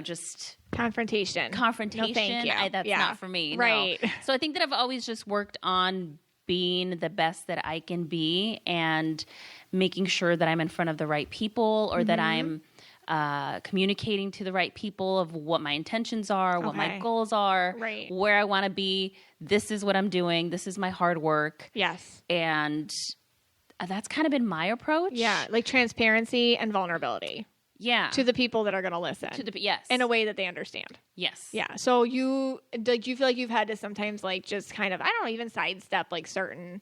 just confrontation. No, thank you. That's not for me. Right. No. So I think that I've always just worked on being the best that I can be and making sure that I'm in front of the right people, or that I'm communicating to the right people of what my intentions are, what my goals are, where I want to be. This is what I'm doing. This is my hard work. Yes. And that's kind of been my approach. Yeah. Like transparency and vulnerability. Yeah. To the people that are going to listen. Yes. In a way that they understand. Yes. Yeah. So do you feel like you've had to sometimes like just kind of, I don't know, even sidestep like certain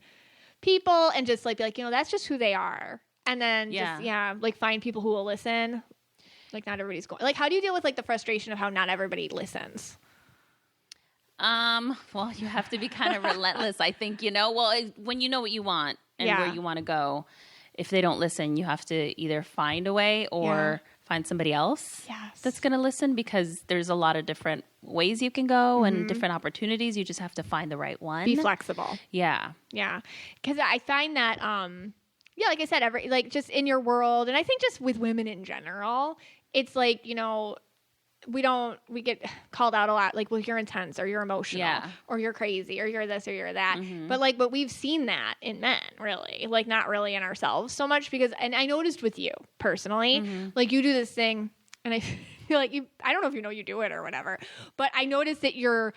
people and just like be like, that's just who they are. And then like find people who will listen. Like not everybody's going. Like how do you deal with like the frustration of how not everybody listens? Well, you have to be kind of relentless, I think, when you know what you want and where you want to go. If they don't listen, you have to either find a way or find somebody else that's going to listen, because there's a lot of different ways you can go and different opportunities. You just have to find the right one. Be flexible. Yeah. Yeah. Because I find that, yeah, like I said, like just in your world, and I think just with women in general, it's like, you know, we get called out a lot, like, well, you're intense, or you're emotional, or you're crazy, or you're this, or you're that. But we've seen that in men, really, like not really in ourselves so much, because, and I noticed with you personally, like you do this thing, and I feel like I don't know if you know you do it or whatever, but I noticed that you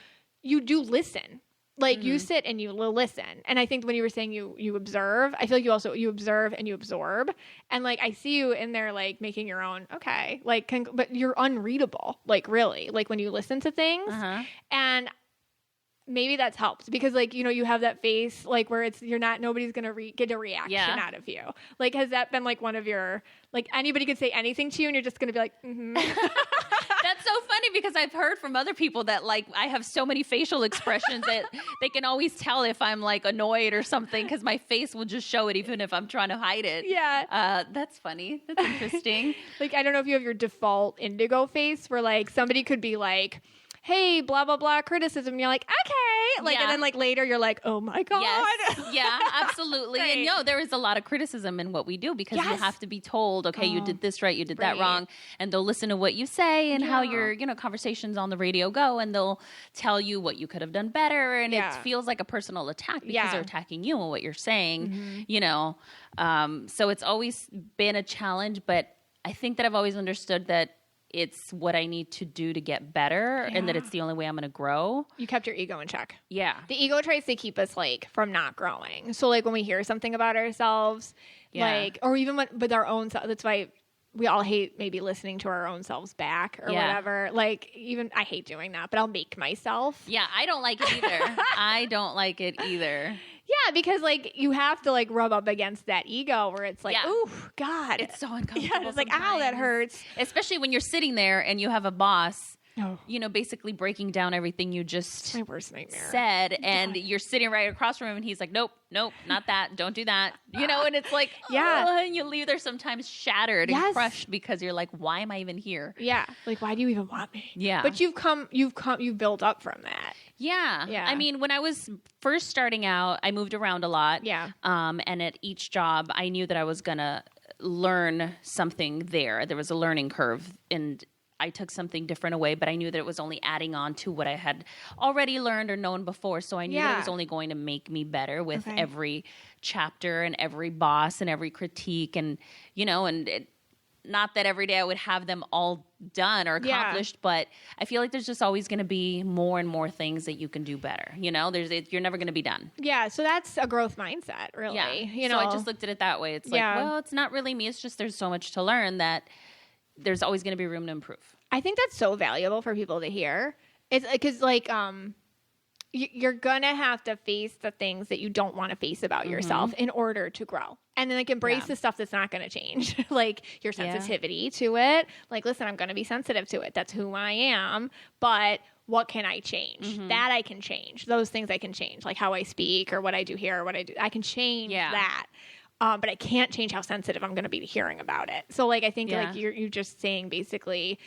do listen. Like you sit and you listen. And I think when you were saying you observe, I feel like you observe and you absorb. And like, I see you in there, like making your own, okay, like, but you're unreadable, like really, like when you listen to things. And maybe that's helped because, like, you know, you have that face, like where nobody's going to get a reaction out of you. Like, has that been like one of your, like anybody could say anything to you and you're just going to be like, That's so funny because I've heard from other people that like I have so many facial expressions that they can always tell if I'm like annoyed or something because my face will just show it even if I'm trying to hide it. Yeah. That's funny. That's interesting. Like, I don't know if you have your default indigo face where like somebody could be like, hey, blah, blah, blah, criticism. And you're like, okay. Like, and then like later you're like, oh my God. Yes. Yeah, absolutely. Right. And no, there is a lot of criticism in what we do because you have to be told, okay, you did this right, you did that wrong. And they'll listen to what you say and how your, you know, conversations on the radio go. And they'll tell you what you could have done better. And it feels like a personal attack because they're attacking you and what you're saying, you know. So it's always been a challenge. But I think that I've always understood that it's what I need to do to get better and that it's the only way I'm going to grow. You kept your ego in check. Yeah. The ego tries to keep us like from not growing. So like when we hear something about ourselves, like, or even with our own self, that's why we all hate maybe listening to our own selves back or whatever. Like even I hate doing that, but I'll make myself. Yeah. I don't like it either. I don't like it either. Yeah, because like you have to like rub up against that ego where it's like, ooh, God, it's so uncomfortable. Yeah, it's like, ow, that hurts. Especially when you're sitting there and you have a boss, you know, basically breaking down everything you just my worst nightmare said, and you're sitting right across from him, and he's like, nope, not that, don't do that, you know, and it's like, and you leave there sometimes shattered and crushed because you're like, why am I even here? Yeah, like why do you even want me? Yeah, but you've built up from that. Yeah. I mean, when I was first starting out, I moved around a lot. Yeah. And at each job, I knew that I was going to learn something there. There was a learning curve, and I took something different away, but I knew that it was only adding on to what I had already learned or known before. So I knew that it was only going to make me better with every chapter and every boss and every critique. And, you know, not that every day I would have them all done or accomplished, but I feel like there's just always going to be more and more things that you can do better. You know, you're never going to be done. Yeah. So that's a growth mindset, really. Yeah. You know, so I just looked at it that way. It's like, well, it's not really me. It's just there's so much to learn that there's always going to be room to improve. I think that's so valuable for people to hear. It's because like, you're going to have to face the things that you don't want to face about yourself in order to grow. And then like embrace the stuff that's not going to change, like your sensitivity to it. Like, listen, I'm going to be sensitive to it. That's who I am. But what can I change? That I can change. Those things I can change, like how I speak or what I do here or what I do. I can change that. But I can't change how sensitive I'm going to be to hearing about it. So like, I think like you're just saying basically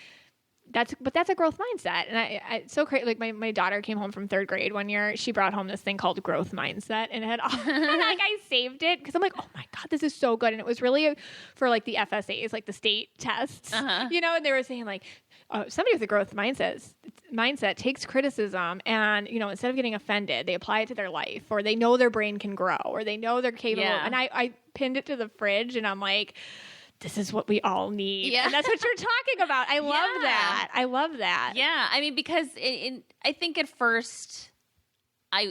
that's a growth mindset. And I it's so crazy. Like my daughter came home from 3rd grade one year. She brought home this thing called growth mindset and it had all, and like I saved it because I'm like, oh my God, this is so good. And it was really for like the FSAs, like the state tests, you know, and they were saying like, somebody with a growth mindset takes criticism and, you know, instead of getting offended, they apply it to their life, or they know their brain can grow, or they know they're capable. Yeah. And I pinned it to the fridge and I'm like, this is what we all need. Yeah. And that's what you're talking about. I love that. I love that. Yeah. I mean, because I think at first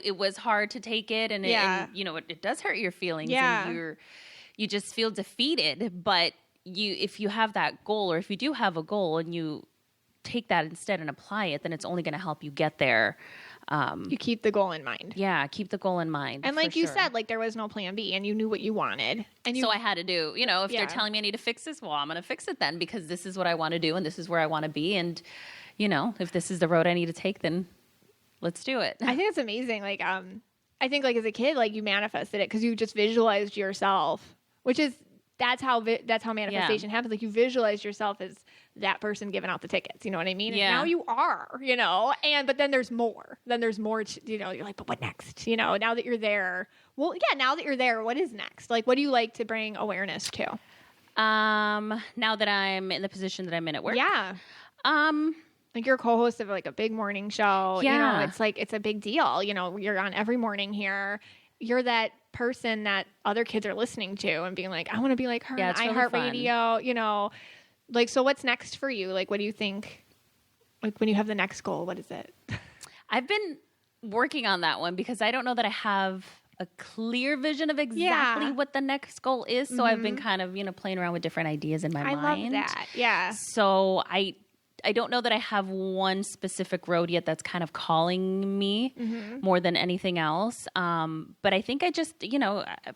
it was hard to take it and, and you know, it does hurt your feelings and you just feel defeated. But if you have that goal, or if you do have a goal and you take that instead and apply it, then it's only going to help you get there. You keep the goal in mind. Yeah, keep the goal in mind. And like you said, like there was no plan B and you knew what you wanted. And so I had to do, you know, if they're telling me I need to fix this, well, I'm going to fix it then because this is what I want to do and this is where I want to be. And, you know, if this is the road I need to take, then let's do it. I think it's amazing. Like, I think like as a kid, like you manifested it because you just visualized yourself, which is, that's how manifestation happens. Like you visualize yourself as that person giving out the tickets. You know what I mean? Yeah. And now you are, but then there's more. Then there's more, you're like, but what next? Now that you're there. Well, yeah, now that you're there, what is next? Like, what do you like to bring awareness to? Now that I'm in the position that I'm in at work. Yeah. Like you're a co-host of like a big morning show. Yeah. It's like, it's a big deal. You're on every morning here. You're that person that other kids are listening to and being like, I want to be like her on iHeart Radio, like, so what's next for you? Like, what do you think, like when you have the next goal, what is it? I've been working on that one because I don't know that I have a clear vision of exactly what the next goal is. So I've been kind of, playing around with different ideas in my mind. I love that. Yeah. So I don't know that I have one specific road yet that's kind of calling me more than anything else. But I think I just,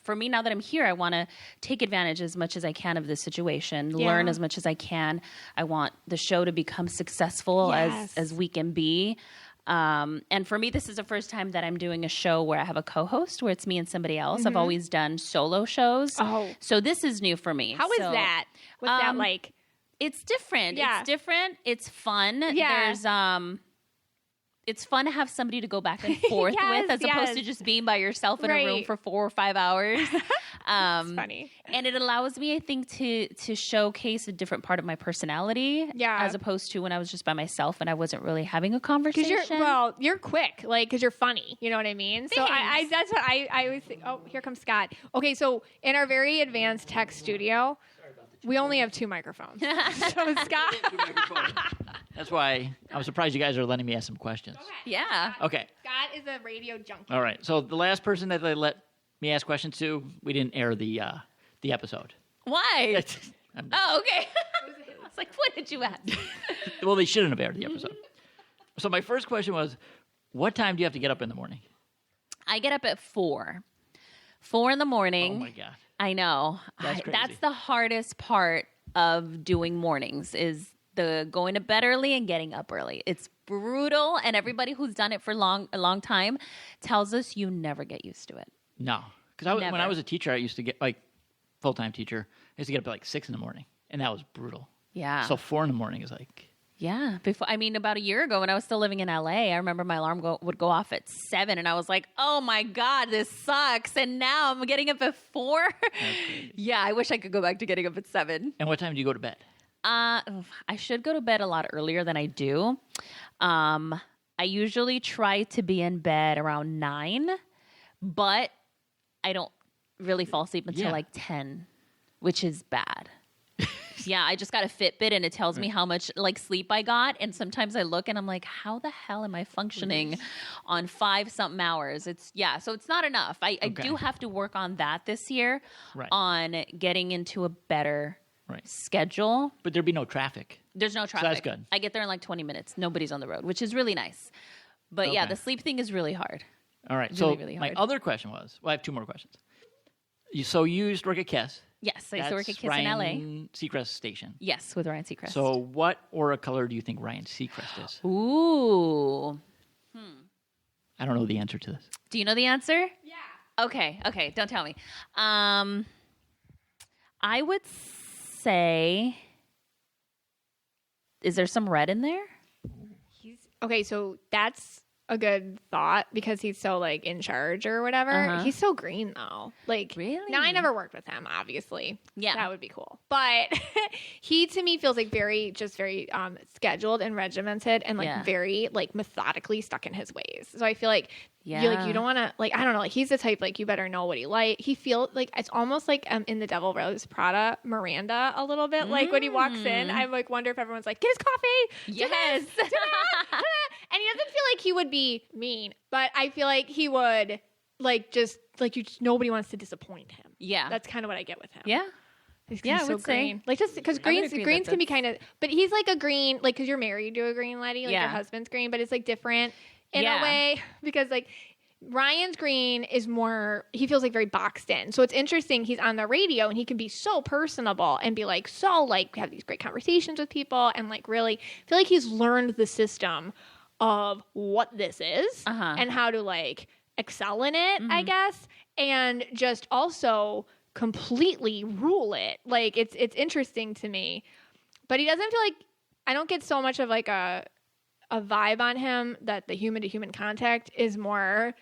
for me, now that I'm here, I want to take advantage as much as I can of this situation, learn as much as I can. I want the show to become successful as we can be. And for me, this is the first time that I'm doing a show where I have a co-host, where it's me and somebody else. I've always done solo shows. Oh. So this is new for me. How is that? What's that like? It's different. Yeah. It's different. It's fun. Yeah. There's it's fun to have somebody to go back and forth with as opposed to just being by yourself in a room for 4 or 5 hours. It's funny. And it allows me, I think, to showcase a different part of my personality. Yeah. As opposed to when I was just by myself and I wasn't really having a conversation. You're quick, like, because you're funny. You know what I mean? Thanks. So that's what I always think. Oh, here comes Scott. Okay, so in our very advanced tech studio, we only have 2 microphones. So Scott. That's why I was surprised you guys are letting me ask some questions. Yeah. Okay. Scott is a radio junkie. All right. So the last person that they let me ask questions to, we didn't air the episode. Why? Oh, okay. It's like, what did you ask? Well, they shouldn't have aired the episode. So my first question was, what time do you have to get up in the morning? I get up at 4. 4 in the morning. Oh my God. I know. That's crazy. That's the hardest part of doing mornings is the going to bed early and getting up early. It's brutal, and everybody who's done it for a long time tells us you never get used to it. No. Because when I was a teacher, I used to get, like, full-time teacher, I used to get up at like 6 in the morning, and that was brutal. Yeah. So 4 in the morning is like... Yeah. About a year ago when I was still living in LA, I remember my alarm would go off at 7 and I was like, oh my God, this sucks. And now I'm getting up at 4. Yeah. I wish I could go back to getting up at 7. And what time do you go to bed? I should go to bed a lot earlier than I do. I usually try to be in bed around 9, but I don't really fall asleep until like 10, which is bad. Yeah, I just got a Fitbit and it tells me how much sleep I got. And sometimes I look and I'm like, how the hell am I functioning on 5-something hours? So it's not enough. I do have to work on that this year on getting into a better schedule. But there'd be no traffic. There's no traffic. So that's good. I get there in like 20 minutes. Nobody's on the road, which is really nice. But yeah, the sleep thing is really hard. All right. Really, so really my hard. other question was, I have 2 more questions. So you used to work at Kiss. Yes, I used to work at Kiss Ryan in LA. Seacrest station. Yes, with Ryan Seacrest. So what aura color do you think Ryan Seacrest is? Ooh. I don't know the answer to this. Do you know the answer? Yeah. Okay, don't tell me. I would say, is there some red in there? Okay, so that's a good thought because he's so in charge or whatever. He's so green though. Really? Now I never worked with him, obviously. Yeah. That would be cool. But he to me feels very scheduled and regimented and very methodically stuck in his ways. So I feel like you don't want to I don't know, he's the type you better know what he like. He feels it's almost like in The Devil Wears Prada, Miranda a little bit. When he walks in, I wonder if everyone's like, get his coffee. Yes. Do this. And he doesn't feel like he would be mean, but I feel like he would nobody wants to disappoint him. Yeah. That's kind of what I get with him. Yeah. He's I so would green. say. Just because greens can be kind of, but he's like a green, because you're married to a green, Letty, your husband's green, but it's different in a way because Ryan's green is more, he feels very boxed in. So it's interesting. He's on the radio and he can be so personable and be have these great conversations with people and really feel like he's learned the system of what this is and how to excel in it, I guess, and just also completely rule it. It's interesting to me. But he doesn't feel like, I don't get so much of like a vibe on him that the human to human contact is more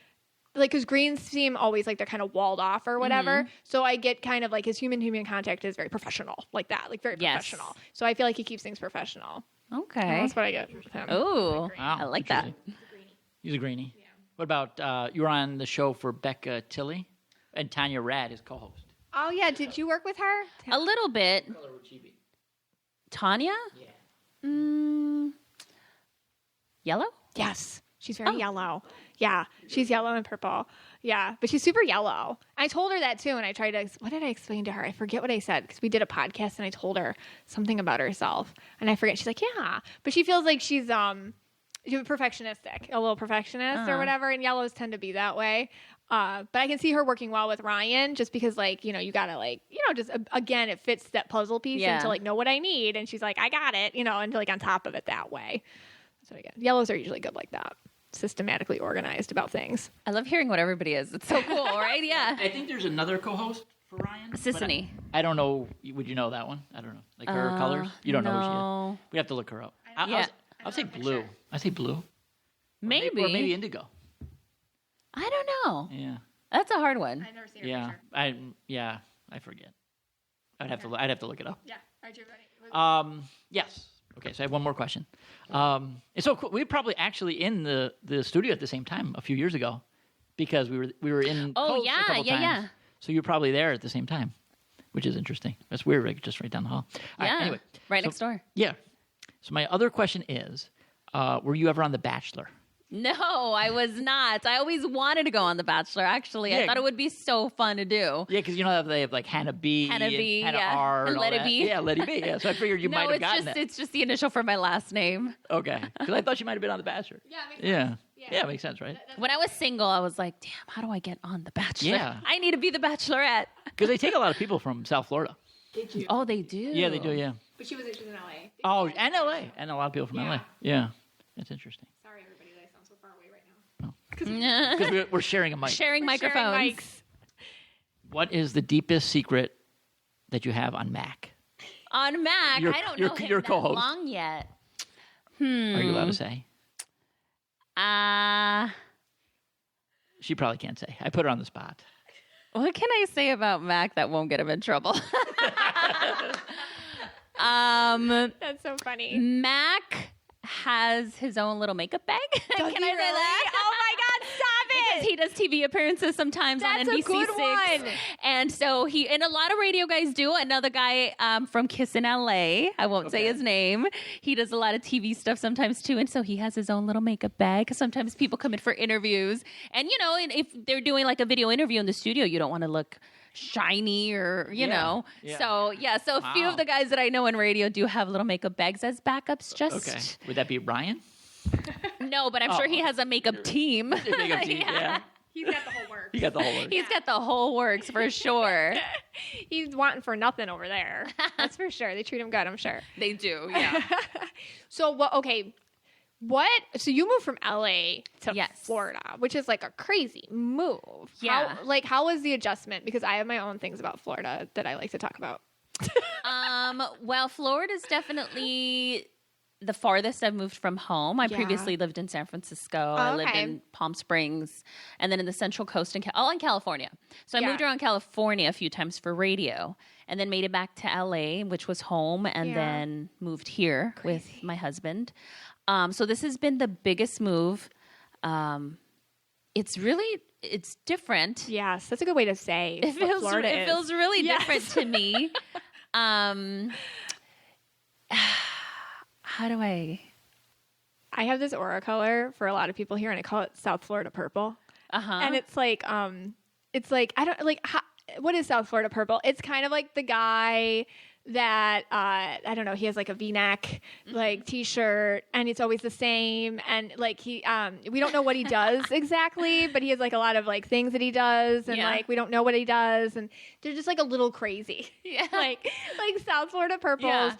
like, because greens seem always like they're kind of walled off or whatever. Mm-hmm. So I get kind of like his human to human contact is very professional, like that, like very professional. So I feel like he keeps things professional. Okay. And that's what I get with him. Oh, Wow, I like that. He's a greenie. Yeah. What about you were on the show for Becca Tilley and Tanya Rad, his co-host. Oh yeah, did you work with her? A little bit. What color would she be? Tanya? Yeah. Yellow? Yes, she's very yellow. Yeah, she's yellow and purple. Yeah, but she's super yellow. I told her that too, and I tried to. What did I explain to her? I forget what I said because we did a podcast, and I told her something about herself, and I forget. She's like, yeah, but she feels like she's perfectionistic, a little perfectionist or whatever, and yellows tend to be that way. But I can see her working well with Ryan just because, like, you know, you gotta, like, you know, just again, it fits that puzzle piece into like know what I need, and she's like, I got it, you know, and like on top of it that way. So again, yellows are usually good like that, systematically organized about things. I love hearing what everybody is. It's so cool, right? Yeah. I think there's another co-host for Ryan. Sissany. I don't know. Would you know that one? I don't know. Like her colors? You don't know who she is. We have to look her up. I'll say blue. I say blue. Maybe. Or maybe indigo. I don't know. Yeah. That's a hard one. I've never seen her picture. I forget. I'd have to look it up. Yeah. Are you ready? Yes. Okay, so I have one more question. It's so cool. We were probably actually in the studio at the same time a few years ago because we were in Coast a couple times. So you were probably there at the same time, which is interesting. That's weird, like just right down the hall. All right, anyway, next door. Yeah. So my other question is, were you ever on The Bachelor? No, I was not. I always wanted to go on The Bachelor, actually. I thought it would be so fun to do. Yeah, because you know how they have like Hannah B, Hannah R, and Letty B. Yeah, Letty B. Yeah, so I figured you might have gotten that. It's just the initial for my last name. Okay, because I thought you might have been on The Bachelor. Yeah, makes sense. Yeah, makes sense, right? When I was single, I was like, damn, how do I get on The Bachelor? Yeah. I need to be The Bachelorette. Because they take a lot of people from South Florida. Did you? Oh, they do? Yeah, they do, yeah. But she was in LA. Oh, and LA. And a lot of people from LA. Yeah, that's interesting. Sorry, everybody, that I sound so far away right now. Because we're sharing a mic. Sharing microphones. Sharing mics. What is the deepest secret that you have on Mac? On Mac, I don't know him your that co-host. long yet. Are you allowed to say? She probably can't say. I put her on the spot. What can I say about Mac that won't get him in trouble? That's so funny. Mac has his own little makeup bag. Can I say that? Oh my God, stop it! Because he does TV appearances sometimes That's on a NBC6. good one. And so and a lot of radio guys do. Another guy from Kiss in LA, I won't say his name. He does a lot of TV stuff sometimes too. And so he has his own little makeup bag. Sometimes people come in for interviews. And, you know, and if they're doing like a video interview in the studio, you don't want to look shiny or, you know. Yeah. So, so a few of the guys that I know in radio do have little makeup bags as backups. Just Okay. Would that be Ryan? No, but I'm sure he has a makeup team. Makeup team, yeah. He's got the whole work. He got the whole work. He's got the whole works for sure. He's wanting for nothing over there. That's for sure. They treat him good, I'm sure. They do, yeah. So what? Okay, what? So you moved from LA to Yes. Florida, which is like a crazy move. Yeah. How was the adjustment? Because I have my own things about Florida that I like to talk about. Well, Florida's definitely the farthest I've moved from home. I previously lived in San Francisco. I lived in Palm Springs, and then in the Central Coast in California. So I moved around California a few times for radio, and then made it back to LA, which was home, and then moved here with my husband. So this has been the biggest move. It's different. Yes, that's a good way to say It feels really different to me. How do I have this aura color for a lot of people here, and I call it South Florida purple. And it's like I don't like what is South Florida purple? It's kind of like the guy that I don't know, he has like a V-neck like t-shirt, and it's always the same, and like he we don't know what he does exactly, but he has like a lot of like things that he does, and like we don't know what he does, and they're just like a little crazy. Like South Florida purples,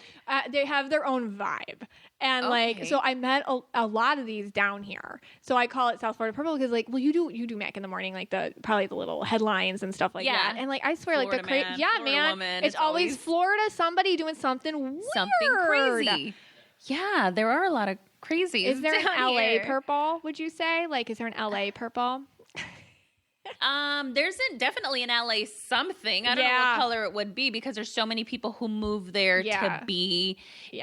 they have their own vibe, And so I met a lot of these down here. So I call it South Florida Purple because you do Mac in the morning, like probably the little headlines and stuff like that. And I swear, Florida like the crazy, man, woman, it's always Florida, somebody doing something weird. Something crazy. Yeah, there are a lot of crazies. Is there an LA here. purple, would you say? Like, is there an LA purple? There's definitely an LA something. I don't know what color it would be because there's so many people who move there to be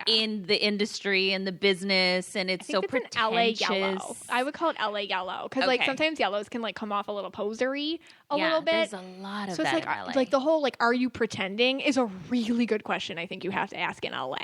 in the industry and the business, and it's so pretentious. An LA yellow. I would call it LA yellow because sometimes yellows can come off a little posery a little bit. There's a lot of so that it's in LA. Like the whole are you pretending is a really good question. I think you have to ask in LA.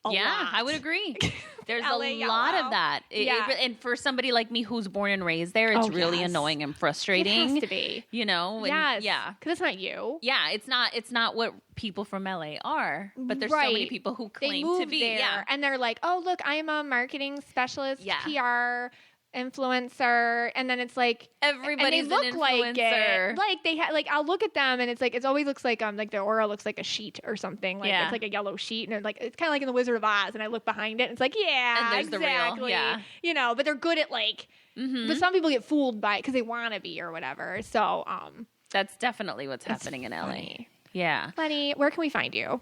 A lot. I would agree. There's a yellow. lot of that. And for somebody like me who's born and raised there, it's really annoying and frustrating. It has to be. Yes. Because it's not you. Yeah, it's not what people from LA are, but there's so many people who claim to be. There, and they're like, oh, look, I'm a marketing specialist, PR influencer, and then it's like everybody's and they look an influencer. Like they I'll look at them and it's it always looks like their aura looks like a sheet or something. It's like a yellow sheet, and it's kind of like in the Wizard of Oz. And I look behind it, and it's and there's exactly. The real, but they're good at but some people get fooled by it because they want to be or whatever. So that's definitely what's happening in LA. Funny. Yeah, Lenny, where can we find you?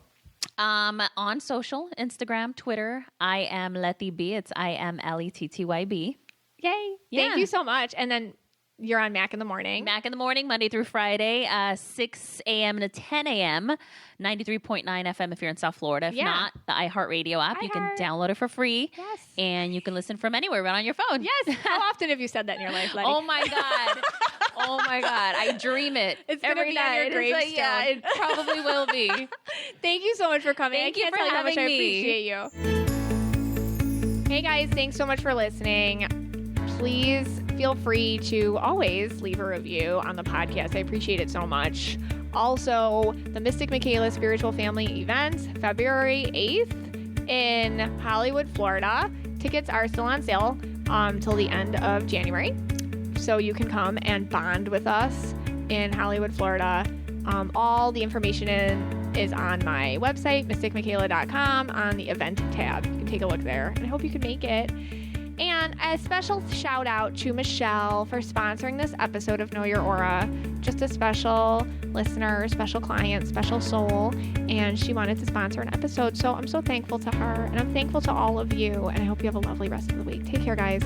On social, Instagram, Twitter, I am Letty B. It's IMLETTYB. Yay. Thank you so much. And then you're on Mac in the Morning. Mac in the Morning, Monday through Friday, 6 a.m. to 10 a.m., 93.9 FM if you're in South Florida. If not, the iHeart Radio app. You can download it for free. Yes. And you can listen from anywhere, right on your phone. Yes. How often have you said that in your life, Letty? Oh, my God. Oh, my God. I dream it. It's every be night. On your gravestone. Yeah, it probably will be. Thank you so much for coming. Thank you for tell you how much having I appreciate you. Hey, guys. Thanks so much for listening. Please feel free to always leave a review on the podcast. I appreciate it so much. Also, the Mystic Michaela Spiritual Family event, February 8th in Hollywood, Florida. Tickets are still on sale till the end of January. So you can come and bond with us in Hollywood, Florida. All the information is on my website, mysticmichaela.com, on the event tab. You can take a look there. And I hope you can make it. And a special shout out to Michelle for sponsoring this episode of Know Your Aura. Just a special listener, special client, special soul. And she wanted to sponsor an episode. So I'm so thankful to her. And I'm thankful to all of you. And I hope you have a lovely rest of the week. Take care, guys.